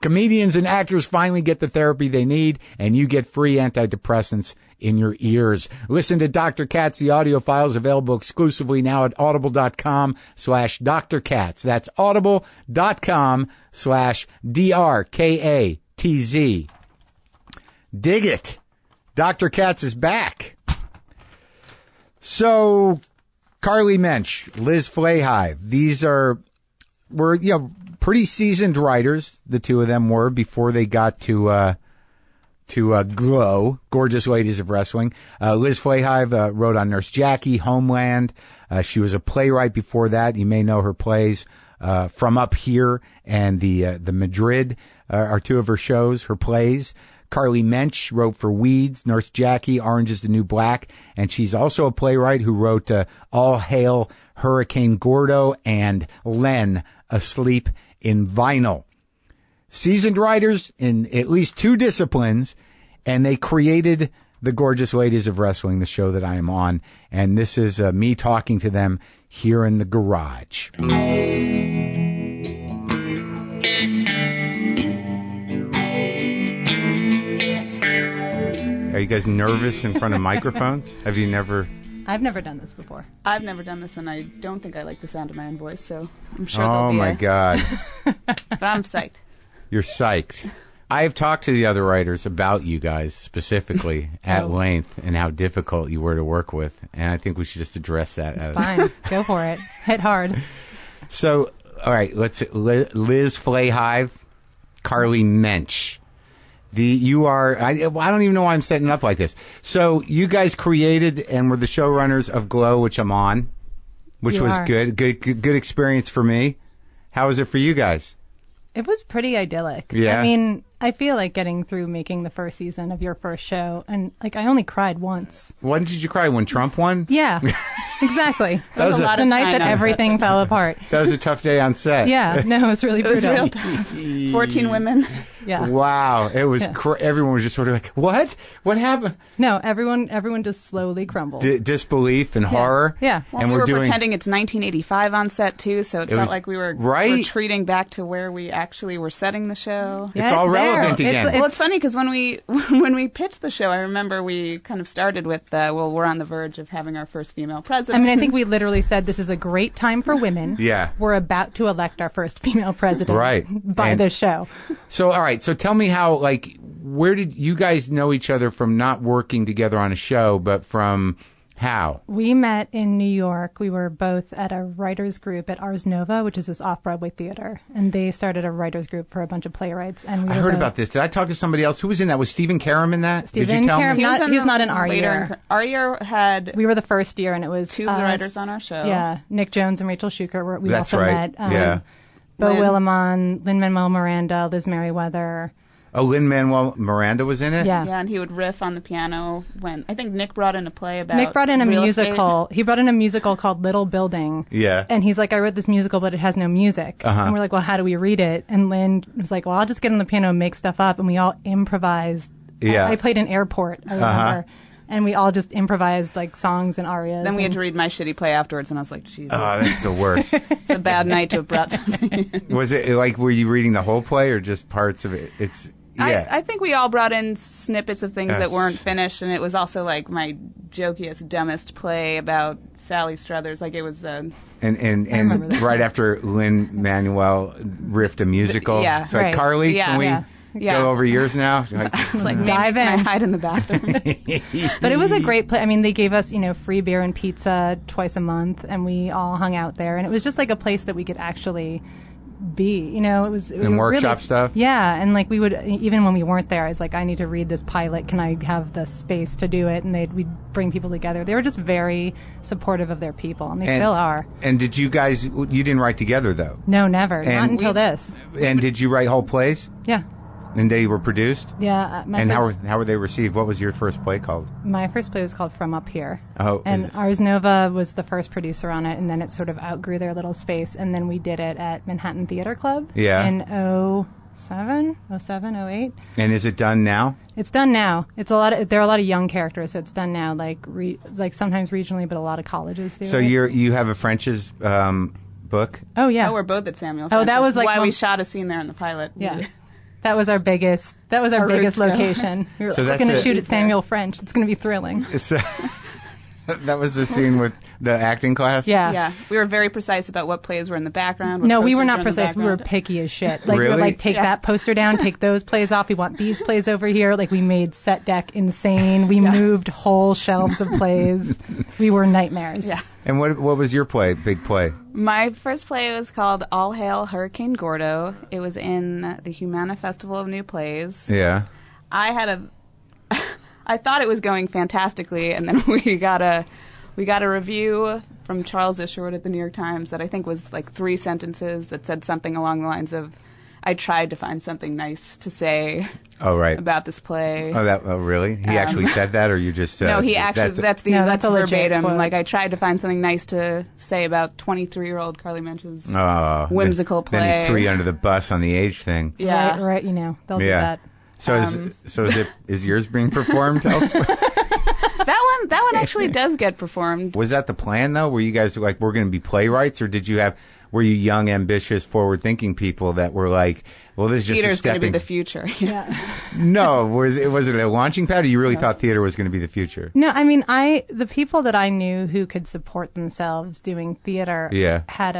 Comedians and actors finally get the therapy they need, and you get free antidepressants in your ears. Listen to Dr. Katz, The Audio Files, available exclusively now at audible.com/Dr. Katz. That's audible.com/DRKATZ. Dig it. Dr. Katz is back. So, Carly Mensch, Liz Flahive, were pretty seasoned writers. The two of them were before they got to Glow, Gorgeous Ladies of Wrestling. Liz Flahive wrote on Nurse Jackie, Homeland. She was a playwright before that. You may know her plays From Up Here and the Madrid are two of her shows, her plays. Carly Mensch wrote for Weeds, Nurse Jackie, Orange is the New Black, and she's also a playwright who wrote All Hail Hurricane Gordo and Len, Asleep in Vinyl. Seasoned writers in at least two disciplines, and they created the Gorgeous Ladies of Wrestling, the show that I am on, and this is me talking to them here in the garage. Are you guys nervous in front of microphones? Have you never? I've never done this before. I've never done this, and I don't think I like the sound of my own voice, so I'm sure Oh, my God. But I'm psyched. You're psyched. I have talked to the other writers about you guys specifically at length and how difficult you were to work with, and I think we should just address that. It's fine. Go for it. Hit hard. So, all right, Liz Flahive, Carly Mensch. I don't even know why I'm setting it up like this. So you guys created and were the showrunners of Glow, which I'm on, which was good experience for me. How was it for you guys? It was pretty idyllic. Yeah. I mean, I feel like getting through making the first season of your first show, and like I only cried once. When did you cry? When Trump won? Yeah, exactly. That was the night that everything fell apart. That was a tough day on set. Yeah, no, it was really brutal. It was real tough. 14 women. Yeah. Wow. It was, everyone was just sort of like, what? What happened? No, everyone just slowly crumbled. Disbelief and horror. Yeah. Well, we were pretending it's 1985 on set, too, so it felt like we were retreating back to where we actually were setting the show. Yeah, it's all relevant again. Well, it's funny because when we pitched the show, I remember we kind of started with, we're on the verge of having our first female president. I mean, I think we literally said this is a great time for women. Yeah. We're about to elect our first female president by this show. So, all right. So tell me how, where did you guys know each other from, not working together on a show, but from how? We met in New York. We were both at a writers group at Ars Nova, which is this off-Broadway theater. And they started a writers group for a bunch of playwrights. And I heard about this. Did I talk to somebody else? Who was in that? Was Stephen Karam in that? Did you tell Karam, me? He was not in our year. Our year had... We were the first year, and it was two of the writers on our show. Yeah. Nick Jones and Rachel Schukert. That's also right. met. Bo Willimon, Lin-Manuel Miranda, Liz Merriweather. Oh, Lin-Manuel Miranda was in it? Yeah. Yeah, and he would riff on the piano when I think Nick brought in a play about Nick brought in a real musical. estate. He brought in a musical called Little Building. Yeah. And he's like, I wrote this musical, but it has no music. Uh-huh. And we're like, well, how do we read it? And Lynn was like, well, I'll just get on the piano and make stuff up. And we all improvised. Yeah. I played an airport, I remember. And we all just improvised like songs and arias. Then we had to read my shitty play afterwards, and I was like, Jesus. Oh, that's the worst. It's a bad night to have brought something in. Was it like, were you reading the whole play or just parts of it? It's, yeah. I think we all brought in snippets of things that weren't finished, and it was also like my jokiest, dumbest play about Sally Struthers. Like it was And right after Lin-Manuel riffed a musical. Yeah. It's like, Right. Carly, Yeah. can we Yeah. go over yours now? Like, I was like, maybe Dive can I in. hide in the bathroom? But it was a great play. I mean, they gave us, free beer and pizza twice a month, and we all hung out there. And it was just like a place that we could actually be. It was And workshop really, stuff? Yeah, and like we would, even when we weren't there, I was like, I need to read this pilot. Can I have the space to do it? And we'd bring people together. They were just very supportive of their people, and they still are. And did you guys, you didn't write together though? No, never. And Not until this. And did you write whole plays? Yeah. And they were produced? Yeah. And how were they received? What was your first play called? My first play was called From Up Here. Oh, and Ars Nova was the first producer on it, and then it sort of outgrew their little space, and then we did it at Manhattan Theater Club in 07, 08. And is it done now? It's done now. There are a lot of young characters, so it's done now, like sometimes regionally, but a lot of colleges do So it. you have a French's book? Oh, yeah. Oh, we're both at Samuel. Oh, that was like why we shot a scene there in the pilot. Yeah. That was our biggest location. We were going to shoot at Samuel French. It's going to be thrilling. That was the scene with the acting class? Yeah. Yeah. We were very precise about what plays were in the background. No, we were not precise. We were picky as shit. Like, Really? we would take that poster down, take those plays off. We want these plays over here. Like, we made set deck insane. We moved whole shelves of plays. We were nightmares. Yeah. And what was your big play? My first play was called All Hail Hurricane Gordo. It was in the Humana Festival of New Plays. Yeah. I thought it was going fantastically, and then we got a review from Charles Isherwood at the New York Times that I think was like 3 sentences that said something along the lines of, I tried to find something nice to say about this play. Oh, really? He actually said that, or you just... no, he actually, that's a legit verbatim. quote. Like, I tried to find something nice to say about 23-year-old Carly Mensch's whimsical play. Then he threw you under the bus on the age thing. Yeah. Right, they'll do that. So is yours being performed elsewhere? That one actually does get performed. Was that the plan, though? Were you guys like, we're going to be playwrights, or were you young, ambitious, forward-thinking people that were like, well, this is just Theater's a stepping... going to be the future. Yeah. No, was it a launching pad, or you really thought theater was going to be the future? No, I mean, the people that I knew who could support themselves doing theater either had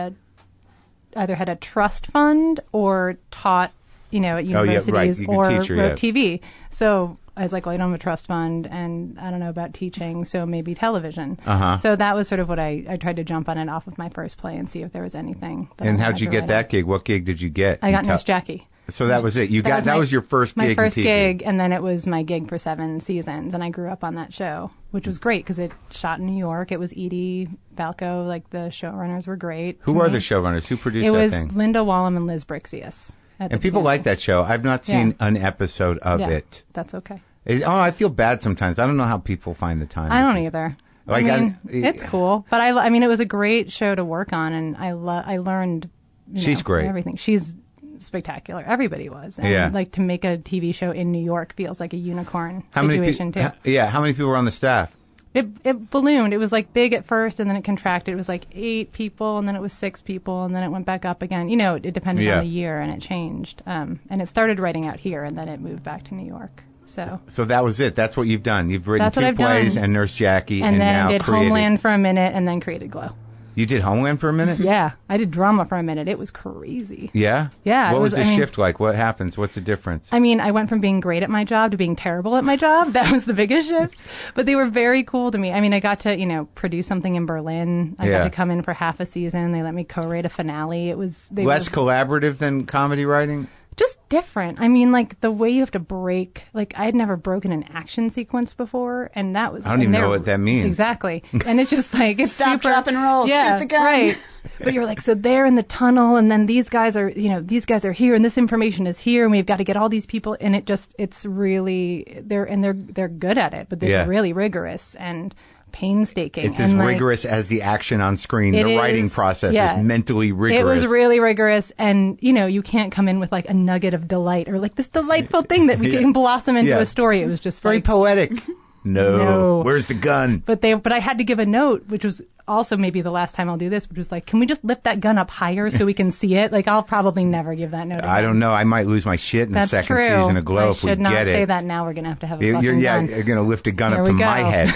a trust fund or taught, at universities or wrote TV. So I was like, well, I don't have a trust fund, and I don't know about teaching, so maybe television. Uh-huh. So that was sort of what I tried to jump on it off of my first play and see if there was anything. And how'd you get that gig? What gig did you get? I got Nurse Jackie. So that was it. That was your first gig. My first in TV. gig, and then it was my gig for 7 seasons, and I grew up on that show, which was great because it shot in New York. It was Edie Falco, like the showrunners were great. Who are the showrunners? Who produced that thing? It was Linda Wallum and Liz Brixius. And people like that show. I've not seen an episode of it. That's okay. I feel bad sometimes. I don't know how people find the time. I don't either. Like, it's cool, but it was a great show to work on, and I learned. She's great. Everything. She's spectacular. Everybody was. And like to make a TV show in New York feels like a unicorn situation too. Yeah. How many people were on the staff? It ballooned. It was like big at first, and then it contracted. It was like 8 people, and then it was 6 people, and then it went back up again. It depended on the year, and it changed. And it started writing out here, and then it moved back to New York. So that was it. That's what you've done. You've written 2 plays and Nurse Jackie, and then now did created... Homeland for a minute, and then created Glow. You did Homeland for a minute? Yeah, I did drama for a minute. It was crazy. Yeah? Yeah. What was the shift like? What happens? What's the difference? I mean, I went from being great at my job to being terrible at my job. That was the biggest shift. But they were very cool to me. I mean, I got to, produce something in Berlin. I got to come in for half a season. They let me co-write a finale. It was... Less collaborative than comedy writing? Just different. I mean, like, the way you have to break... Like, I had never broken an action sequence before, and that was... I don't even know what that means. Exactly. And it's just like... It's Stop, super, drop, and roll. Yeah, Shoot the gun. Right. But you're like, so they're in the tunnel, and then these guys are here, and this information is here, and we've got to get all these people. And it's really they're good at it, but it's really rigorous and painstaking. It's as rigorous as the action on screen. The writing process is mentally rigorous. It was really rigorous, and you can't come in with like a nugget of delight or like this delightful thing that we can blossom into a story. It was just very poetic. No. Where's the gun? But I had to give a note, which was also maybe the last time I'll do this, which was like, can we just lift that gun up higher so we can see it? Like, I'll probably never give that note again. I don't know. I might lose my shit in the second season of Glow if we get it. I should not say that now. We're going to have a fucking gun. You're going to lift a gun up to my head.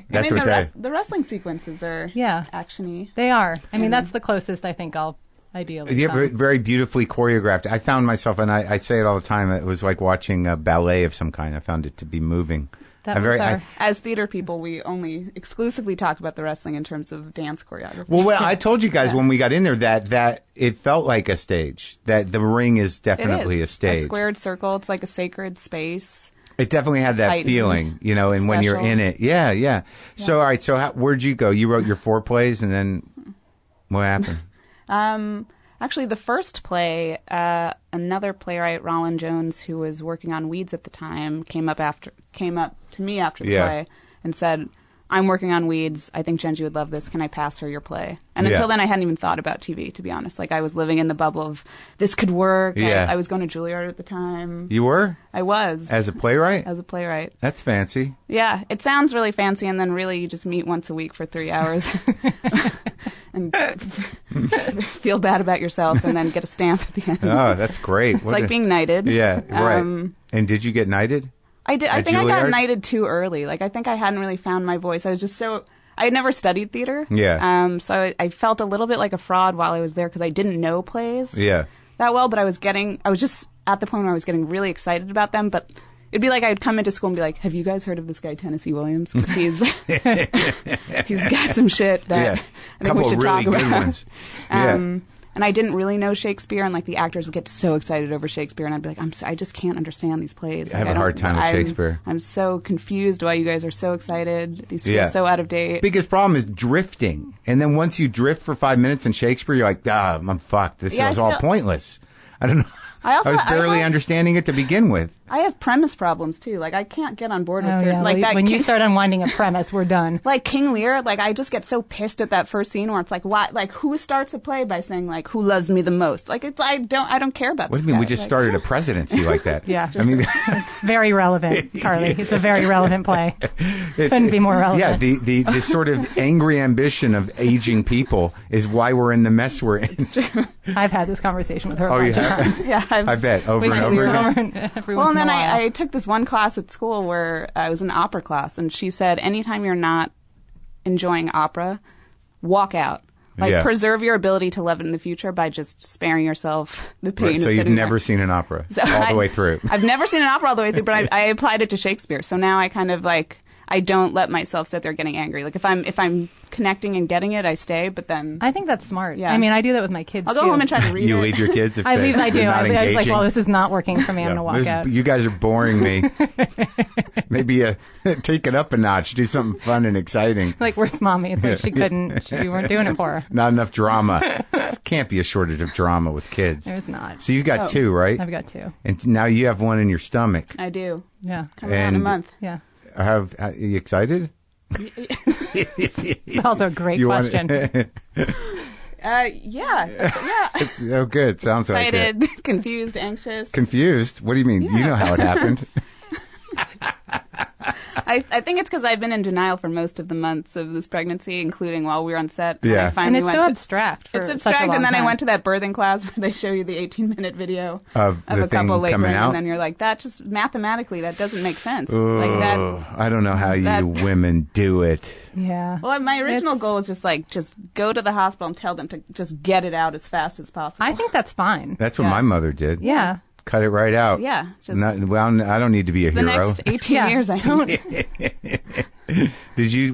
That's the wrestling sequences are action-y. They are. I mean, that's the closest I think I'll ideally. Yeah, very beautifully choreographed. I found myself, and I say it all the time, it was like watching a ballet of some kind. I found it to be moving. As theater people, we only exclusively talk about the wrestling in terms of dance choreography. Well, I told you guys when we got in there that it felt like a stage. That the ring is definitely a stage. A squared circle. It's like a sacred space. It definitely had that feeling, and special. when you're in it. Yeah. So, all right. So, where'd you go? You wrote your 4 plays, and then what happened? Actually, the first play, another playwright, Roland Jones, who was working on Weeds at the time, came up to me after the play and said, I'm working on Weeds. I think Genji would love this. Can I pass her your play? And until then, I hadn't even thought about TV, to be honest. Like, I was living in the bubble of this could work. Yeah. I was going to Juilliard at the time. You were? I was. As a playwright? As a playwright. That's fancy. Yeah. It sounds really fancy, and then really you just meet once a week for 3 hours and feel bad about yourself and then get a stamp at the end. Oh, that's great. It's like being knighted. Yeah, right. And did you get knighted? I did. I think Juilliard? I got knighted too early. Like, I think I hadn't really found my voice. I was just I had never studied theater. Yeah. So I felt a little bit like a fraud while I was there because I didn't know plays that well, but I was just at the point where I was getting really excited about them, but it'd be like I'd come into school and be like, have you guys heard of this guy Tennessee Williams? Because he's got some shit that I think we should talk about. Good ones. And I didn't really know Shakespeare, and like the actors would get so excited over Shakespeare, and I'd be like, I just can't understand these plays. I have a hard time with Shakespeare. I'm so confused why you guys are so excited. These feel so out of date. Biggest problem is drifting, and then once you drift for 5 minutes in Shakespeare, you're like, I'm fucked. This is all pointless. I don't know. I was barely understanding it to begin with. I have premise problems too. Like, I can't get on board with certain like that. When you start unwinding a premise, we're done. Like King Lear, like I just get so pissed at that first scene where it's like, why? Like, who starts a play by saying like, "Who loves me the most"? Like, I don't care about. What do you mean? We just started a presidency like that. Yeah, I mean, it's very relevant, Carly. It's a very relevant play. Couldn't be more relevant. Yeah, the sort of angry ambition of aging people is why we're in the mess we're in. It's true. I've had this conversation with her a bunch of times. Yeah, I bet over and over again. Well, and then I took this one class at school where I was an opera class, and she said, anytime you're not enjoying opera, walk out. Like, preserve your ability to love it in the future by just sparing yourself the pain of sitting there. So you've never seen an opera all the way through. I've never seen an opera all the way through, but I applied it to Shakespeare. So now I kind of like, I don't let myself sit there getting angry. Like, if I'm connecting and getting it, I stay. But then I think that's smart. Yeah. I mean, I do that with my kids. I'll go home and try to read it. You leave your kids if I do. I was like, well, this is not working for me. I'm gonna walk out. You guys are boring me. Maybe take it up a notch. Do something fun and exciting. Like, where's mommy? It's like you weren't doing it for her. Not enough drama. There can't be a shortage of drama with kids. There's not. So you've got 2, right? I've got 2. And now you have 1 in your stomach. I do. Yeah. Coming out in a month. Yeah. Are you excited? It's also a great question. Yeah. It's good. It sounds excited, like it. Confused, anxious. Confused? What do you mean? Yeah. You know how it happened. I think it's because I've been in denial for most of the months of this pregnancy, including while we were on set. Yeah. And it's so abstract. It's abstract, and then I went to that birthing class where they show you the 18-minute video of a couple laboring, out? And then you're like, that just mathematically, that doesn't make sense. Ooh, like that. I don't know how you women do it. Yeah. Well, my original goal was just go to the hospital and tell them to just get it out as fast as possible. I think that's fine. That's what my mother did. Yeah. Cut it right out. Yeah. I don't need to be a hero. The next 18 years, I think.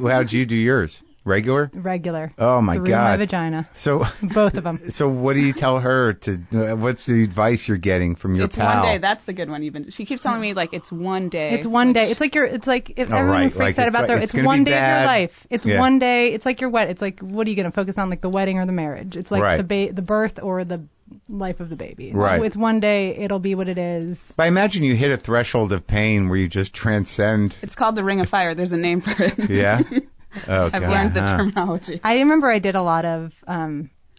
How'd you do yours? Regular? Regular. Oh, my Through God. my vagina. So, Both of them. so what do you tell her to? What's the advice you're getting from your It's pal? one day. That's the good one. She keeps telling me like it's one day. It's one day. which- It's like if Oh, everyone right. freaks Like, out it's about like- their, it's it's gonna one be day of bad. your life. It's Yeah. one day. It's like your wed. It's like, what are you going to focus on? Like the wedding or the marriage? It's like Right. the birth or the life of the baby. Right. So it's one day. It'll be what it is. But I imagine you hit a threshold of pain where you just transcend. It's called the Ring of Fire. There's a name for it. Yeah. Oh, I've God. learned the Huh. terminology. I remember I did a lot of.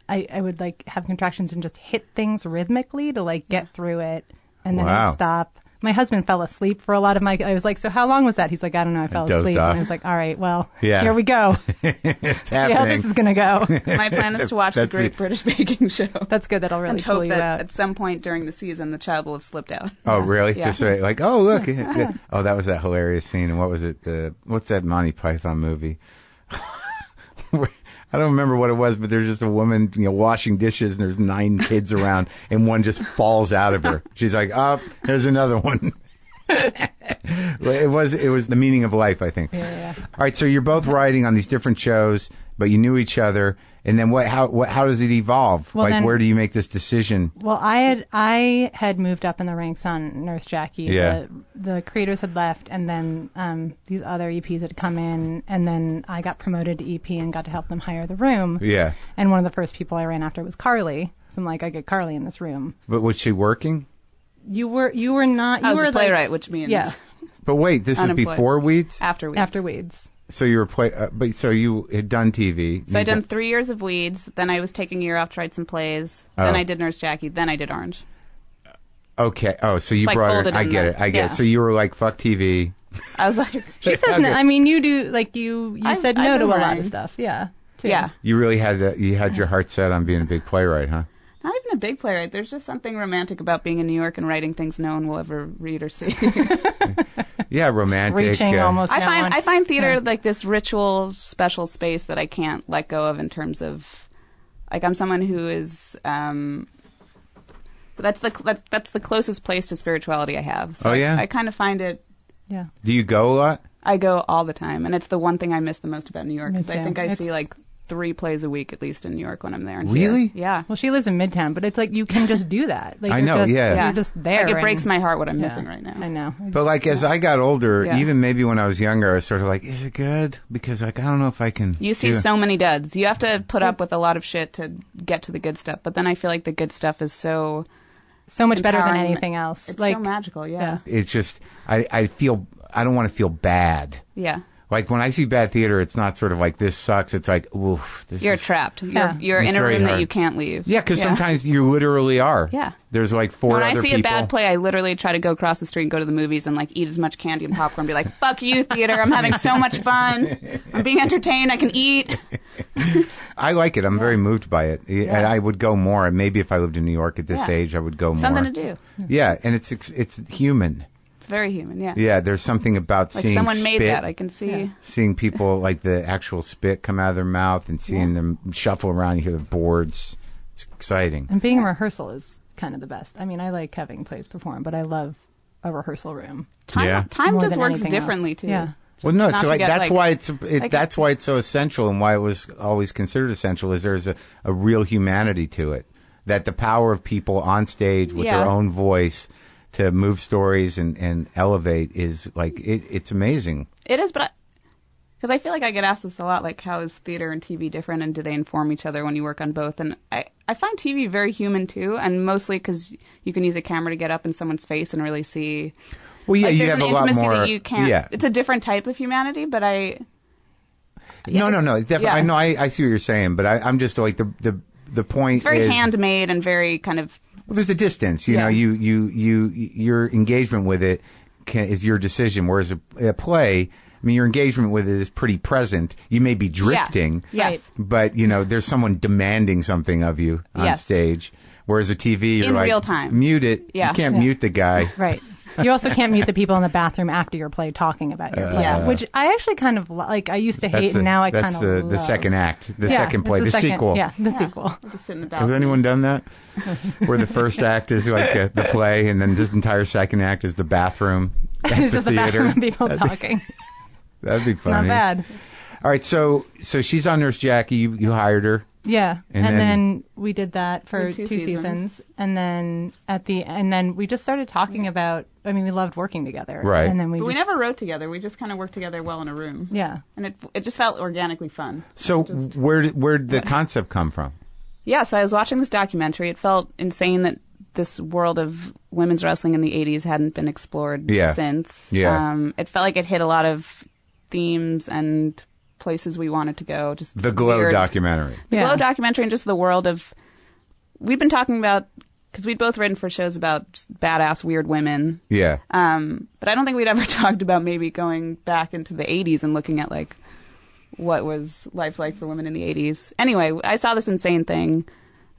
I would like have contractions and just hit things rhythmically to like get through it, and then Wow. it'd stop. My husband fell asleep for a lot of my. I was like, so how long was that? He's like, I don't know. I fell dozed asleep. off. And I was like, all right, well, Yeah. here we go. It's See how happening. this is gonna go. My plan is to watch the That's Great it. British Baking Show. That's good. That'll really and pull hope you that out. at some point during the season the child will have slipped out. Oh, really? Yeah. Just say, like, oh, look. Oh, that was that hilarious scene. And what was it? What's that Monty Python movie? I don't remember what it was, but there's just a woman, washing dishes, and there's 9 kids around, and one just falls out of her. She's like, oh, there's another one. It was the meaning of life, I think. Yeah. All right, so you're both writing on these different shows, but you knew each other, and then how does it evolve? Well, then- where do you make this decision? Well, I had moved up in the ranks on Nurse Jackie. Yeah. The creators had left, and then these other EPs had come in, and then I got promoted to EP and got to help them hire the room. Yeah, And one of the first people I ran after was Carly. So I'm like, I get Carly in this room. but was she working? You were not. You I was were a playwright, like, which means yeah, But wait, this is Unemployed. before Weeds? after Weeds. after Weeds. So you were so you had done TV. So I done 3 years of Weeds. Then I was taking a year off to write some plays. Then Oh. I did Nurse Jackie. Then I did Orange. Okay. Oh, so you like brought her. folded I in get there. it. I get Yeah. it. So you were like, fuck TV. I was like, She says, no, I mean, you do like you said no I've to a been lot writing. of stuff. Yeah. Too. yeah. You really had your heart set on being a big playwright, huh? Not even a big playwright. There's just something romantic about being in New York and writing things no one will ever read or see. Yeah, romantic. Reaching almost. I no find one. I find theater like this ritual, special space that I can't let go of in terms of, like, I'm someone who is. That's the closest place to spirituality I have. So Oh, yeah? I kind of find it. Yeah. Do you go a lot? I go all the time, and it's the one thing I miss the most about New York. Me Because I too. think I It's- see like 3 plays a week at least in New York when I'm there. And Really? Here. Yeah. Well, she lives in Midtown, but it's like you can just do that. Like, I you're know, just, yeah. You're just there. Like, it breaks and- my heart what I'm yeah, missing right now. I know. But like as I got older, Yeah. even maybe when I was younger, I was sort of like, is it good? Because like I don't know if I can. You see do it. so many duds. You have to put up with a lot of shit to get to the good stuff. But then I feel like the good stuff is so So much better than empowering. anything else. It's like, so magical. Yeah. It's just I feel I don't want to feel bad. Yeah. Like when I see bad theater, it's not sort of like this sucks. It's like, oof, this You're is, trapped. Yeah. You're It's in a very room hard. that you can't leave. Yeah, because sometimes you literally are. Yeah. There's like 4 When other I see people. a bad play, I literally try to go across the street and go to the movies and like eat as much candy and popcorn and be like, fuck you, theater. I'm having so much fun. I'm being entertained. I can eat. I like it. I'm very moved by it. And I would go more. And maybe if I lived in New York at this Yeah. age, I would go more. Something to do. Yeah, and it's human. It's very human. Yeah. Yeah, there's something about Like seeing someone made spit, that. I can see. seeing people like the actual spit come out of their mouth and seeing them shuffle around. You hear the boards. It's exciting. And being in rehearsal is kind of the best. I mean, I like having plays perform, but I love a rehearsal room. Yeah. Time More just than works anything differently else. too. Yeah. Well, no, Not so to like, get, that's like- why it's like- that's why it's so essential, and why it was always considered essential. Is there's a real humanity to it, that the power of people on stage with their Yeah. own voice to move stories and elevate is like it's amazing. It is, but because I feel like I get asked this a lot, like how is theater and TV different, and do they inform each other when you work on both? And I find TV very human too, and mostly because you can use a camera to get up in someone's face and really see. Well, yeah, Like, you there's have an a lot intimacy more. that you can't. Yeah, It's a different type of humanity, but no. yeah. I know. I see what you're saying, but I'm just like the point. It's very is, handmade and very kind of. Well, there's a distance. You Yeah. know, your engagement with it is your decision. Whereas a play, I mean, your engagement with it is pretty present. You may be drifting, Yes. but you know, there's someone demanding something of you on Yes. stage. Whereas a TV, you're In like, real time. mute it. Yeah. You can't Yeah. mute the guy. Right. You also can't mute the people in the bathroom after your play talking about your play, Yeah. which I actually kind of like. I used to hate, and now I kind of love. the second act, the Yeah, second play, it's the second- sequel. Yeah, the sequel. Just sit in the Has balcony. anyone done that? Where the first act is like the play, and then this entire second act is the bathroom at It's the just the theater. bathroom people talking. That'd be Not funny. bad. All right, so she's on Nurse Jackie. You hired her. Yeah, And then we did that for For 2 2 seasons, and then we just started talking about. I mean, we loved working together, Right. And then But we never wrote together. We just kind of worked together well in a room. Yeah. And it just felt organically fun. So where did the concept come from? Yeah, so I was watching this documentary. It felt insane that this world of women's wrestling in the 80s hadn't been explored since. Yeah. It felt like it hit a lot of themes and places we wanted to go. Just The Glow weird- documentary. The Yeah. Glow documentary and just the world of... We've been talking about... Because we'd both written for shows about just badass, weird women. Yeah. But I don't think we'd ever talked about maybe going back into the 80s and looking at, like, what was life like for women in the 80s. Anyway, I saw this insane thing.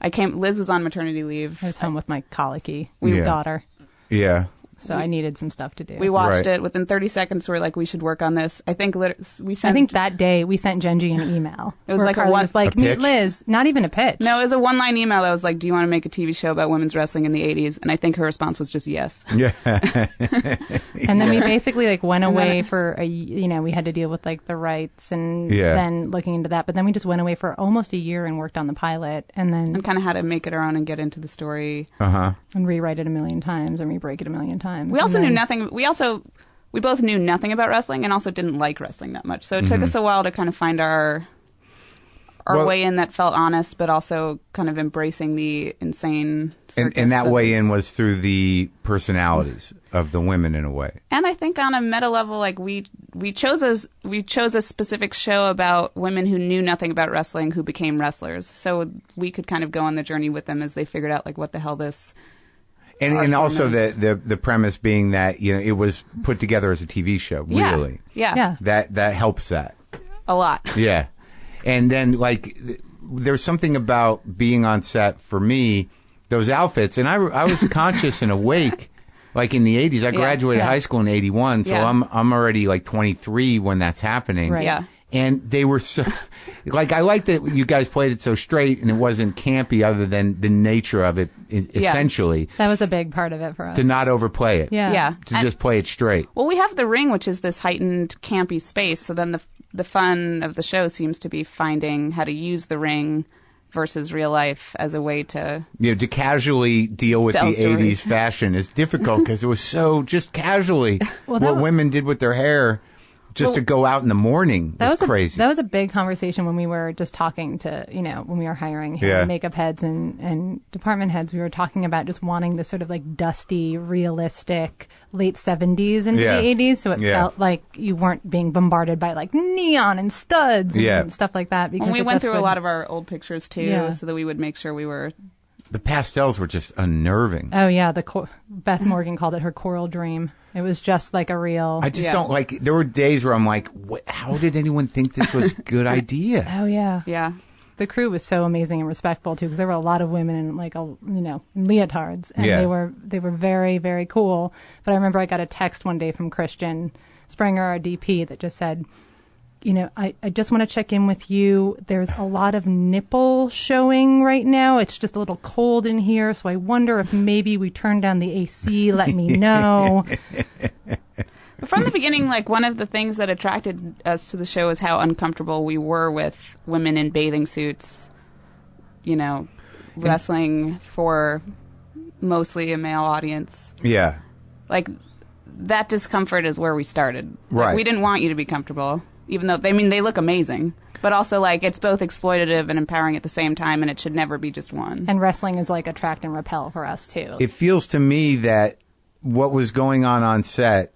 Liz was on maternity leave. I was home with my colicky Yeah. daughter, Yeah. so I needed some stuff to do. We watched Right. it. Within 30 seconds, we were like, we should work on this. I think we sent... I think that day we sent Genji an email. It was where like a Carly one- was like, a meet pitch? Liz. Not even a pitch. No, it was a one-line email that was like, do you want to make a TV show about women's wrestling in the 80s? And I think her response was just yes. Yeah. And then we basically like went away for we had to deal with like the rights and Yeah. then looking into that. But then we just went away for almost a year and worked on the pilot and then And kind of had to make it our own and get into the story. Uh-huh. and rewrite it a million times and re-break it a million times. We also And knew then- nothing. We both knew nothing about wrestling and also didn't like wrestling that much. So it took us a while to kind of find our Well- way in that felt honest, but also kind of embracing the insane circus. And that way in is- was through the personalities of the women in a way. And I think on a meta level, like we chose a specific show about women who knew nothing about wrestling who became wrestlers. So we could kind of go on the journey with them as they figured out like what the hell this. And also form is. the premise being that, it was put together as a TV show, really. Yeah. That helps that. A lot. Yeah. And then, like, there's something about being on set for me, those outfits, and I was conscious and awake, like in the 80s. I graduated high school in 81, so Yeah. I'm already like 23 when that's happening. Right. Yeah. And they were so, like, I like that you guys played it so straight and it wasn't campy other than the nature of it, essentially, That was a big part of it for us. to not overplay it. Yeah. Yeah. To just play it straight. Well, we have the ring, which is this heightened, campy space. So then the fun of the show seems to be finding how to use the ring versus real life as a way to... To casually deal with Tell the stories. 80s fashion is difficult because it was so just casually Well, what women did with their hair just to go out in the morning was crazy. That was a big conversation when we were just talking to, when we were hiring hair and makeup heads and department heads. We were talking about just wanting this sort of like dusty, realistic late 70s into the 80s. So it felt like you weren't being bombarded by like neon and studs and stuff like that. Because And we it went just through a would- lot of our old pictures too, Yeah. so that we would make sure we were... The pastels were just unnerving. Oh yeah, Beth Morgan called it her coral dream. It was just like a real. I just don't like. There were days where I'm like, how did anyone think this was a good idea? Oh yeah. Yeah. The crew was so amazing and respectful too, because there were a lot of women in like leotards, and they were very, very cool. But I remember I got a text one day from Christian Springer, our DP, that just said, I just want to check in with you. There's a lot of nipple showing right now. It's just a little cold in here, so I wonder if maybe we turn down the AC. Let me know. From the beginning, like, one of the things that attracted us to the show is how uncomfortable we were with women in bathing suits, wrestling for mostly a male audience. Yeah. Like, that discomfort is where we started. Like, Right. we didn't want you to be comfortable, even though, they look amazing. But also, like, it's both exploitative and empowering at the same time, and it should never be just one. And wrestling is like attract and repel for us too. It feels to me that what was going on set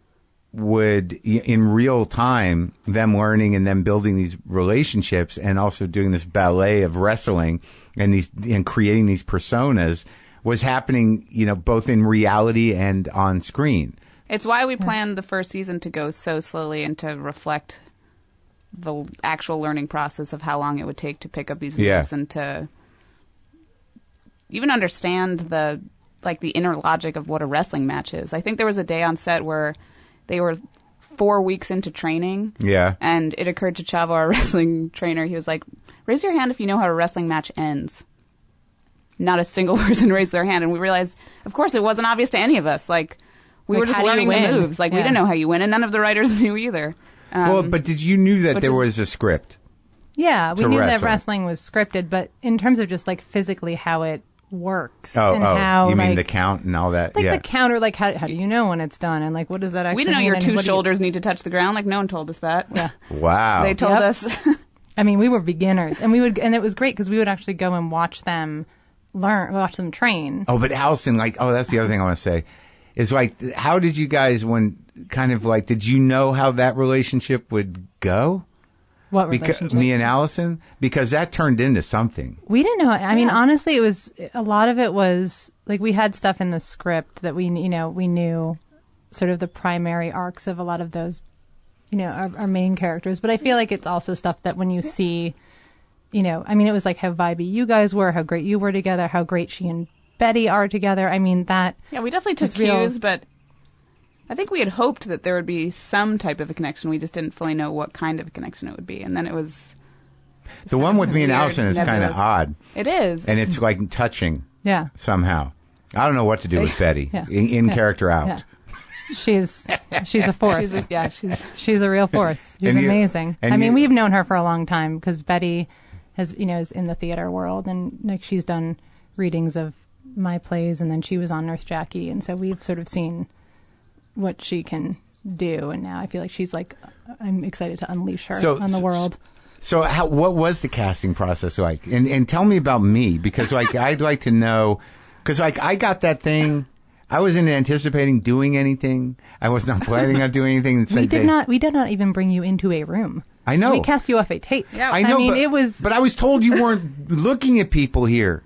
would, in real time, them learning and them building these relationships and also doing this ballet of wrestling and creating these personas was happening, both in reality and on screen. It's why we planned the first season to go so slowly and to reflect the actual learning process of how long it would take to pick up these moves and to even understand the inner logic of what a wrestling match is. I think there was a day on set where they were 4 weeks into training. Yeah. And it occurred to Chavo, our wrestling trainer, he was like, raise your hand if you know how a wrestling match ends. Not a single person raised their hand. And we realized, of course, it wasn't obvious to any of us. Like, we Like, were just how do you learning the win? moves. Like, we Yeah. didn't know how you win, and none of the writers knew either. Well, but did you knew that there was a script? Yeah, we to knew that wrestle. wrestling was scripted, but in terms of just like physically how it works. Oh, and how, you mean like, the count and all that? like yeah. the counter, like how do you know when it's done, and like what does that actually We didn't know mean? your and two what do you- shoulders need to touch the ground. Like no one told us that. Yeah. Wow. They told Yep. us. I mean, we were beginners, and it was great because we would actually go and watch them train. Oh, but Allison, like, that's the other thing I want to say. Is like, how did you guys, did you know how that relationship would go? What Because relationship? me and Allison? Because that turned into something. We didn't know. I mean, honestly, it was a lot of it was like we had stuff in the script that we knew sort of the primary arcs of a lot of those, our main characters. But I feel like it's also stuff that when you see, I mean, it was like how vibey you guys were, how great you were together, how great she and Betty are together. I mean, that. Yeah, we definitely took was real. cues, but I think we had hoped that there would be some type of a connection. We just didn't fully know what kind of a connection it would be. And then it was... The one with me and weird, Allison is kind of nebulous. odd. It is. And it's like touching Yeah. somehow. I don't know what to do with Betty. Yeah. In character out. Yeah. She's a force. She's a real force. She's And you- amazing. and I mean, you- we've known her for a long time because Betty is in the theater world, and like she's done readings of my plays, and then she was on Nurse Jackie, and so we've sort of seen what she can do, and now I feel like she's like, I'm excited to unleash her on the world. So what was the casting process like? And tell me about me, because like I'd like to know, because like I got that thing. I wasn't anticipating doing anything. I was not planning on doing anything. We did not even bring you into a room. I know. We cast you off a tape. Yeah. I know, mean, but, it was. But I was told you weren't looking at people here.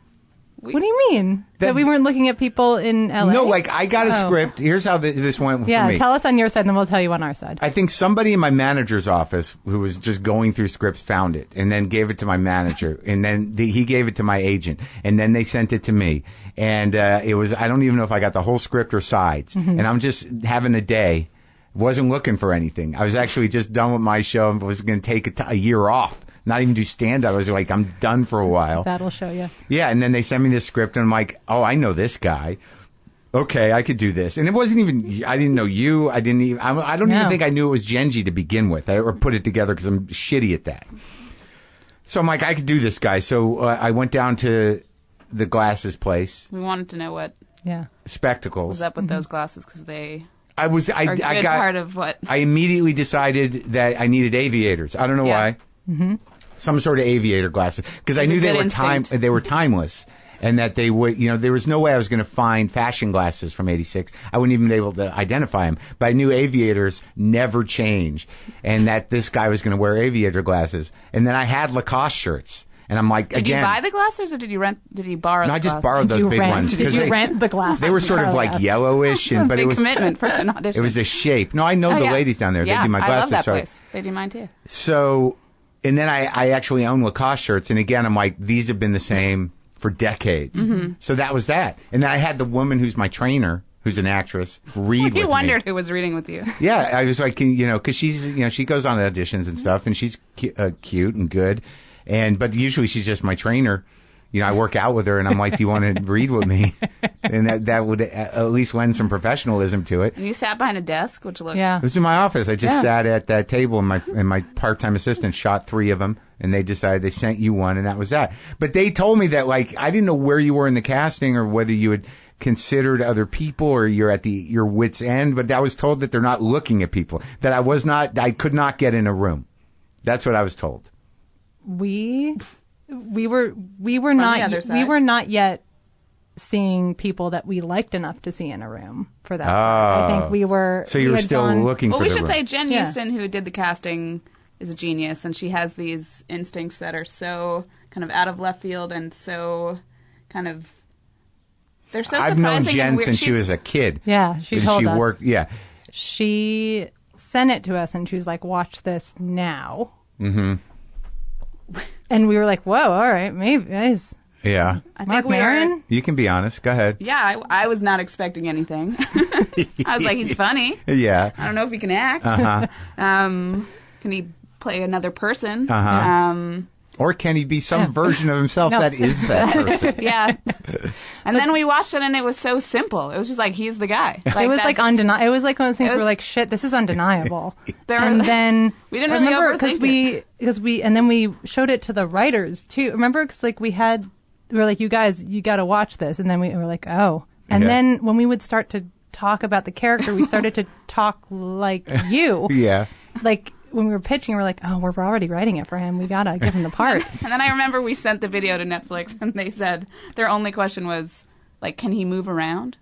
What do you mean? That we weren't looking at people in LA? No, like I got a Oh. script. Here's how this went for me. Tell us on your side, and then we'll tell you on our side. I think somebody in my manager's office who was just going through scripts found it and then gave it to my manager, and then he gave it to my agent, and then they sent it to me. And it was, I don't even know if I got the whole script or sides. Mm-hmm. And I'm just having a day. Wasn't looking for anything. I was actually just done with my show and was going to take a year off. Not even do stand-up. I was like, I'm done for a while. That'll show you. Yeah, and then they sent me this script, and I'm like, oh, I know this guy. Okay, I could do this. And it wasn't even, I didn't know you. I don't even think I knew it was Genji to begin with, or put it together because I'm shitty at that. So I'm like, I could do this guy. So I went down to the glasses place, We wanted to know what spectacles. was up with those glasses because they I are a good part of what... I immediately decided that I needed aviators. I don't know why. Mm-hmm. Some sort of aviator glasses, because I knew they were timeless, and that they would, there was no way I was going to find fashion glasses from '86. I wouldn't even be able to identify them. But I knew aviators never change, and that this guy was going to wear aviator glasses. And then I had Lacoste shirts, and I'm like, Did you buy the glasses or did you borrow No, the I just glasses? borrowed those big ones. Did you rent the glasses? They were sort of like yellowish, It's a but big it was commitment for an audition. it was the shape. No, I know the ladies down there. Yeah, They do my glasses. I love that so place. They do mine too. So, and then I actually own Lacoste shirts. And again, I'm like, these have been the same for decades. Mm-hmm. So that was that. And then I had the woman who's my trainer, who's an actress, read with me. You wondered who was reading with you. Yeah, I was like, because she's, she goes on auditions and stuff, and she's cute and good. But usually she's just my trainer. I work out with her, and I'm like, do you want to read with me? And that would at least lend some professionalism to it. And you sat behind a desk, which looked... Yeah. It was in my office. I just sat at that table, and my part-time assistant shot 3 of them, and they decided they sent you one, and that was that. But they told me that, like, I didn't know where you were in the casting or whether you had considered other people or you're at your wit's end, but I was told that they're not looking at people, that I could not get in a room. That's what I was told. We were not yet seeing people that we liked enough to see in a room for that. I think we were. So you were still looking for the room. Well, we should say Jen Houston, who did the casting, is a genius, and she has these instincts that are so kind of out of left field and so kind of... They're so I've surprising known and Jen weird. since she was a kid. Yeah, she told us. Worked, yeah. She sent it to us, and she was like, watch this now. Mm-hmm. And we were like, whoa, all right, maybe. Guys. Yeah. I think Marc Maron? You can be honest. Go ahead. Yeah, I was not expecting anything. I was like, he's funny. Yeah. I don't know if he can act. Uh-huh. Can he play another person? Uh-huh. Or can he be some version of himself that is that person? Yeah. And then we watched it, and it was so simple. It was just like, he's the guy. Like, it was like undeniable. It was like one of those things where we're like, shit, this is undeniable. And then we didn't really overthink it. And then we showed it to the writers too. Remember, because like we were like, you guys, you got to watch this. And then we were like, oh. And then when we would start to talk about the character, we started to talk like you. Yeah. Like when we were pitching, we were like, oh, we're already writing it for him. We got to give him the part. And then I remember we sent the video to Netflix, and they said their only question was, like, can he move around?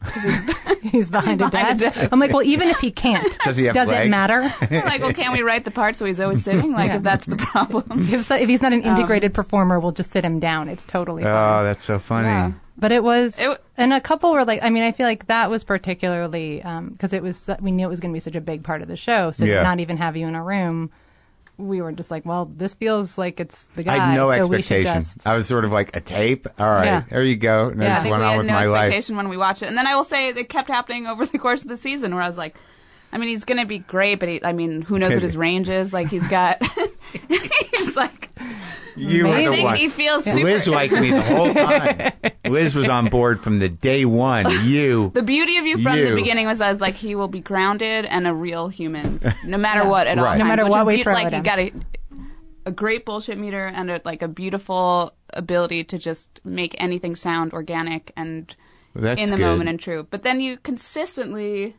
He's behind a desk. I'm like, well, even if he can't, does it matter? Like, well, can't we write the part so he's always sitting? Like, if that's the problem. If he's not an integrated performer, we'll just sit him down. It's totally fine. Oh, that's so funny. Yeah. But and a couple were like, I mean, I feel like that was particularly, because we knew it was going to be such a big part of the show. So to not even have you in a room, we were just like, well, this feels like it's the guy. I had no so expectation. I was sort of like, a tape? All right, there you go. And I just went on with my life. I had no expectation when we watched it. And then I will say it kept happening over the course of the season where I was like, I mean, he's going to be great, but who knows what his range is? Like, he's got, he's like, you were the one. I think he feels super. Liz liked me the whole time. Liz was on board from the day one. The beauty of you from the beginning was I was like, he will be grounded and a real human, no matter what at all times. No matter what we throw at him. You got a great bullshit meter and a beautiful ability to just make anything sound organic and in the moment and true. But then you consistently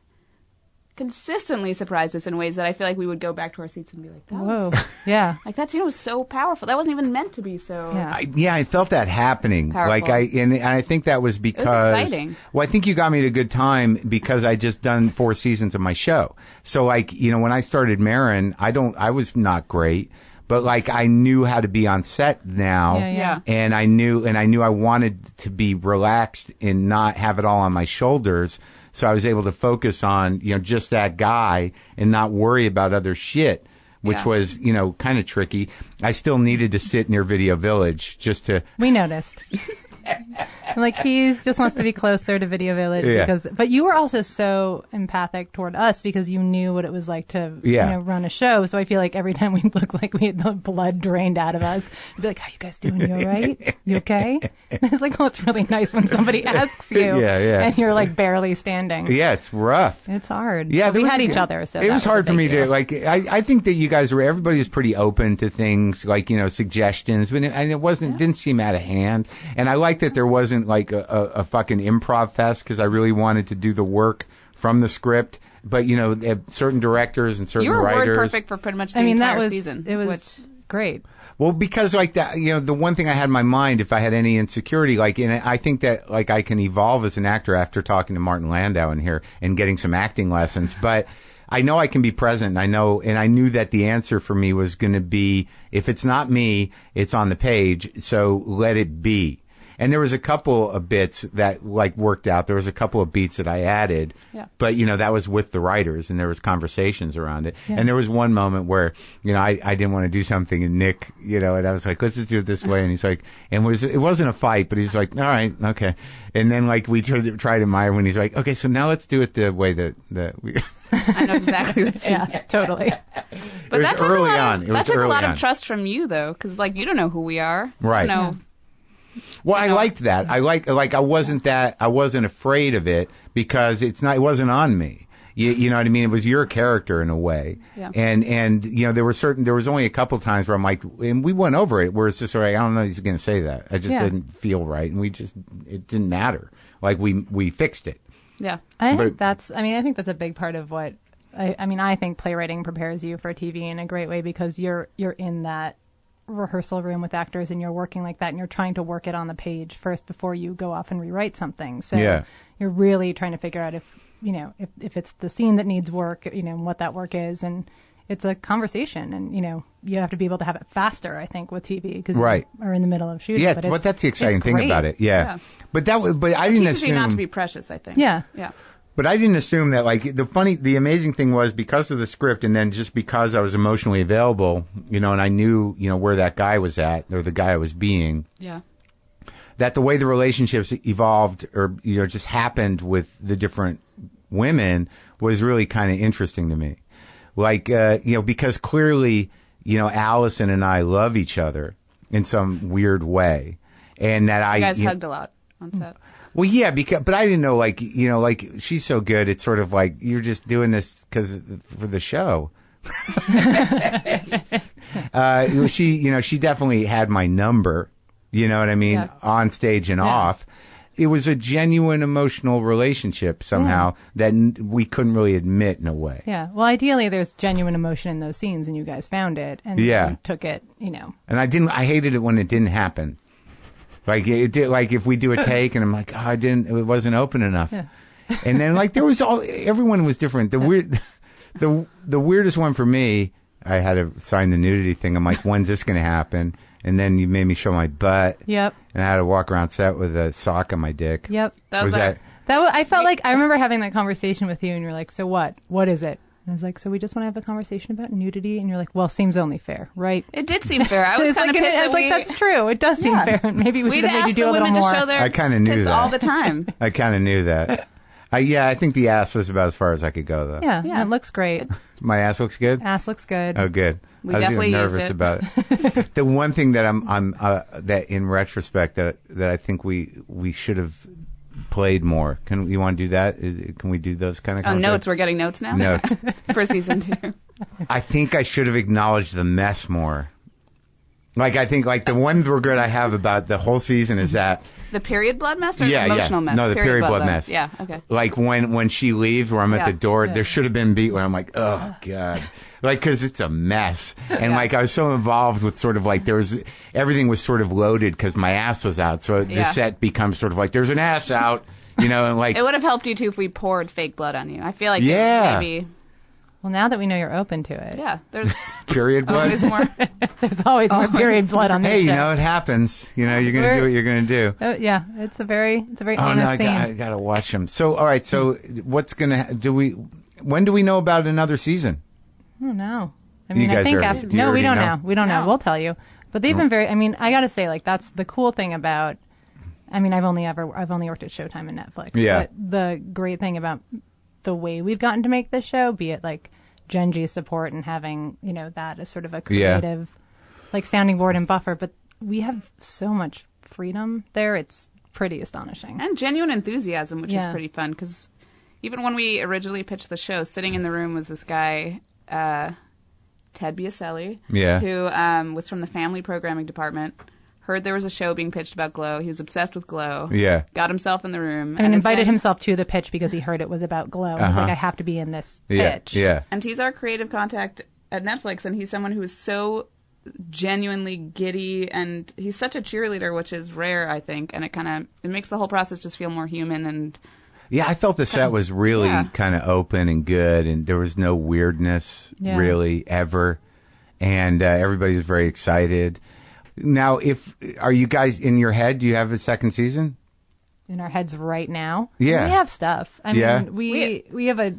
surprised us in ways that I feel like we would go back to our seats and be like, whoa, yeah. Like, that's, so powerful. That wasn't even meant to be so. Yeah, I felt that happening. Powerful. Like, and I think that was because. It was exciting. Well, I think you got me at a good time because I just done 4 seasons of my show. So, like, when I started Maron, I was not great. But like I knew how to be on set now, and I knew I wanted to be relaxed and not have it all on my shoulders. So I was able to focus on, just that guy and not worry about other shit, which was, kind of tricky. I still needed to sit near Video Village just to. We noticed. Like, he just wants to be closer to Video Village but you were also so empathic toward us because you knew what it was like to run a show. So I feel like every time we looked like we had the blood drained out of us, you'd be like, how you guys doing? You all right? You okay? And it's like, oh, it's really nice when somebody asks you and you're like barely standing. Yeah, it's rough. It's hard. Yeah, we had each other. So it was hard for me to, like, I think that you guys everybody was pretty open to things like, suggestions, but it didn't seem out of hand. And I like that there wasn't like a fucking improv fest because I really wanted to do the work from the script. But certain directors and certain writers. You were word perfect for pretty much the entire season. It was great. Well, because like that, the one thing I had in my mind, if I had any insecurity, like, and I think that like I can evolve as an actor after talking to Martin Landau in here and getting some acting lessons, but. I know I can be present. I knew that the answer for me was going to be, if it's not me, it's on the page. So let it be. And there was a couple of bits that like worked out. There was a couple of beats that I added, but that was with the writers and there was conversations around it. Yeah. And there was one moment where, I didn't want to do something and Nick, and I was like, let's just do it this way. And he's like, it wasn't a fight, but he's like, all right, okay. And then like we tried to admire when he's like, okay, so now let's do it the way that we. I know exactly what you mean. Yeah, totally. But that took early on. That took a lot of trust from you, though, because like you don't know who we are, right? Well, I liked that. I wasn't afraid of it because it wasn't on me. You know what I mean? It was your character in a way. Yeah. And there was only a couple times where I'm like, and we went over it where it's just like, I don't know if he's going to say that. I just didn't feel right. And it didn't matter. Like we fixed it. Yeah. I think that's a big part of what, I think playwriting prepares you for TV in a great way because you're in that rehearsal room with actors and you're working like that and you're trying to work it on the page first before you go off and rewrite something. So you're really trying to figure out if it's the scene that needs work, and what that work is. And it's a conversation and, you have to be able to have it faster, I think, with TV because you are in the middle of shooting. Yeah, but that's the exciting thing about it. Yeah. But I didn't assume. It not to be precious, I think. Yeah. Yeah. But I didn't assume that, like, the amazing thing was because of the script and then just because I was emotionally available, and I knew, where that guy was at or the guy I was being. Yeah. That the way the relationships evolved or, just happened with the different women was really kind of interesting to me. Like, because clearly, Allison and I love each other in some weird way. And that you guys hugged a lot on set. Well, yeah, but I didn't know, like, like, she's so good. It's sort of like you're just doing this for the show. She definitely had my number. You know what I mean? Yeah. On stage and off. It was a genuine emotional relationship somehow that we couldn't really admit in a way. Yeah. Well, ideally, there's genuine emotion in those scenes, and you guys found it, and you took it. And I hated it when it didn't happen. Like it did. Like if we do a take, and I'm like, oh, it wasn't open enough. Yeah. And then like everyone was different. The weirdest one for me, I had to sign the nudity thing. I'm like, when's this going to happen? And then you made me show my butt. Yep. And I had to walk around set with a sock on my dick. Yep. I felt like I remember having that conversation with you, and you're like, so what? What is it? And I was like, so we just want to have a conversation about nudity? And you're like, well, seems only fair, right? It did seem fair. I was kind of pissed. I was like, that's true. It does seem fair. Maybe we could have made you do a little more. I kind of knew that all the time. I kind of knew that. I think the ass was about as far as I could go, though. Yeah. It looks great. My ass looks good? Ass looks good. Oh, good. We I was definitely even nervous used it. about it. The one thing that that in retrospect that I think we should have played more. You want to do that? Can we do those kind of conversations? Notes. We're getting notes now? Notes. For season 2. I think I should have acknowledged the mess more. Like, I think, like, the one regret I have about the whole season is that... The period blood mess or the emotional mess? No, the period blood mess. Yeah, okay. Like, when she leaves, where I'm at the door, there should have been beat where I'm like, oh, God. Like, because it's a mess. And, like, I was so involved with sort of, like, everything was sort of loaded because my ass was out. So the set becomes sort of like, there's an ass out, and, like... It would have helped you, too, if we poured fake blood on you. I feel like maybe... Well, now that we know you're open to it. Yeah, there's period blood. Always more. There's always more period blood on this show. Hey, it happens. You're going to do what you're going to do. Yeah, it's a very honest scene. I got to watch them. So, all right. So, what's going to when do we know about another season? I don't know. I mean, I think after. No, we don't know. We don't know. We'll tell you. But they've been very. I mean, I got to say, like, that's the cool thing about. I mean, I've only worked at Showtime and Netflix. Yeah. But the great thing about the way we've gotten to make this show, be it like Genji's support and having, that as sort of a creative, like, sounding board and buffer. But we have so much freedom there. It's pretty astonishing. And genuine enthusiasm, which is pretty fun. Because even when we originally pitched the show, sitting in the room was this guy, Ted Biaselli, who was from the family programming department. Heard there was a show being pitched about Glow. He was obsessed with Glow. Yeah. Got himself in the room. And invited himself to the pitch because he heard it was about Glow. And was like, I have to be in this pitch. Yeah. And he's our creative contact at Netflix, and he's someone who is so genuinely giddy, and he's such a cheerleader, which is rare, I think. And it makes the whole process just feel more human. And yeah, I felt the set was really kind of open and good, and there was no weirdness really ever. And everybody was very excited. Now, are you guys in your head? Do you have a second season? In our heads right now? Yeah. We have stuff. I mean, we have a...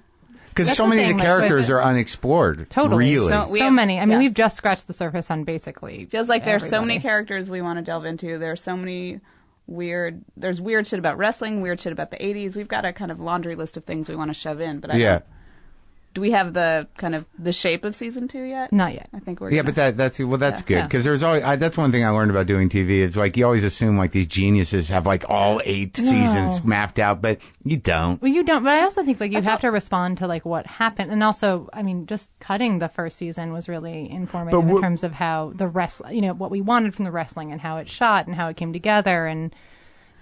Because so many of the characters are unexplored. Totally. Really. So many. I mean, we've just scratched the surface on basically feels like there's so many characters we want to delve into. There's so many there's weird shit about wrestling, weird shit about the 80s. We've got a kind of laundry list of things we want to shove in. But do we have the kind of the shape of season 2 yet? Not yet. I think we're but that's good because there's always that's one thing I learned about doing TV. It's like you always assume like these geniuses have like all 8 seasons mapped out, but you don't. Well, you don't. But I also think like you have to respond to like what happened, and also I mean just cutting the first season was really informative in terms of how the what we wanted from the wrestling and how it shot and how it came together and.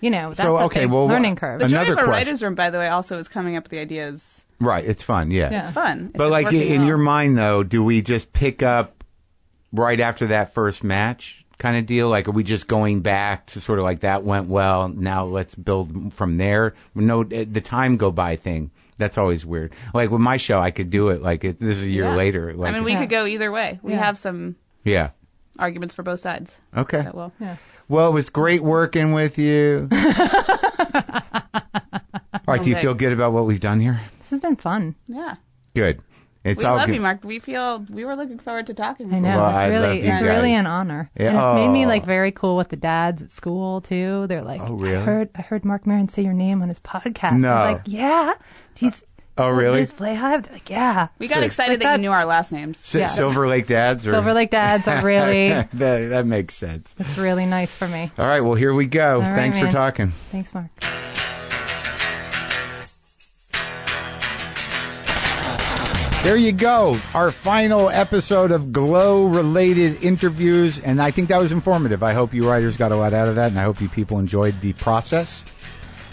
That's a big learning curve. The joy of a writer's room, by the way, also is coming up with the ideas. Right, it's fun, It's fun. But like in your mind, though, do we just pick up right after that first match kind of deal? Like, are we just going back to sort of like that went well, now let's build from there? No, the time go by thing. That's always weird. Like with my show, I could do it like this is a year later. Like, I mean, we could go either way. We have some arguments for both sides. Okay. Well, it was great working with you. All right, do you feel good about what we've done here? This has been fun. Yeah. Good. We love you, Mark. We were looking forward to talking with you. I know. It's really an honor. Yeah. And it's made me like very cool with the dads at school too. They're like, I heard Marc Maron say your name on his podcast. No. I was like, yeah. Oh, really? He's Play Hive. They're like, yeah. We got excited that you knew our last names. Silver Lake Dads? Silver Lake Dads are really... that makes sense. It's really nice for me. All right, well, here we go. All right, Thanks for talking. Thanks, Mark. There you go. Our final episode of Glow-related interviews, and I think that was informative. I hope you writers got a lot out of that, and I hope you people enjoyed the process.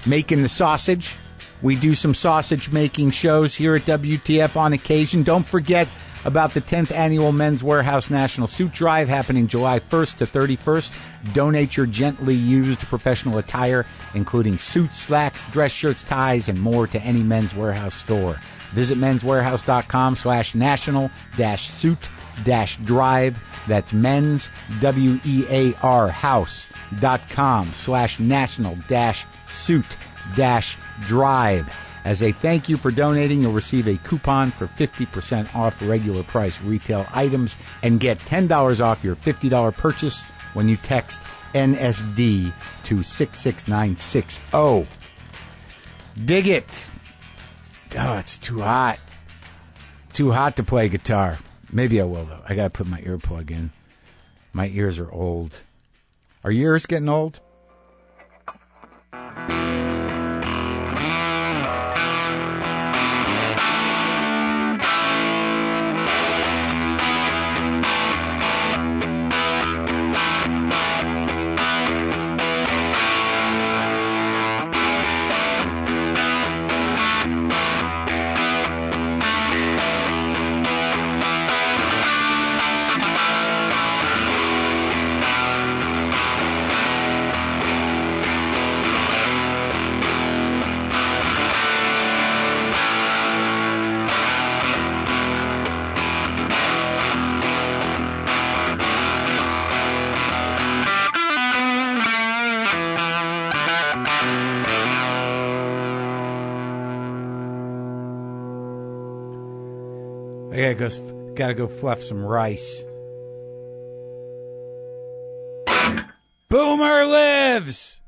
Making the sausage. We do some sausage-making shows here at WTF on occasion. Don't forget about the 10th Annual Men's Warehouse National Suit Drive happening July 1st to 31st. Donate your gently used professional attire, including suits, slacks, dress shirts, ties, and more to any Men's Warehouse store. Visit menswarehouse.com/national-suit-drive. That's men's, WEAR, house.com/national-suit-drive. As a thank you for donating, you'll receive a coupon for 50% off regular price retail items and get $10 off your $50 purchase when you text NSD to 66960. Dig it. Oh, it's too hot. Too hot to play guitar. Maybe I will, though. I got to put my earplug in. My ears are old. Are your ears getting old? Gotta go fluff some rice. Boomer lives!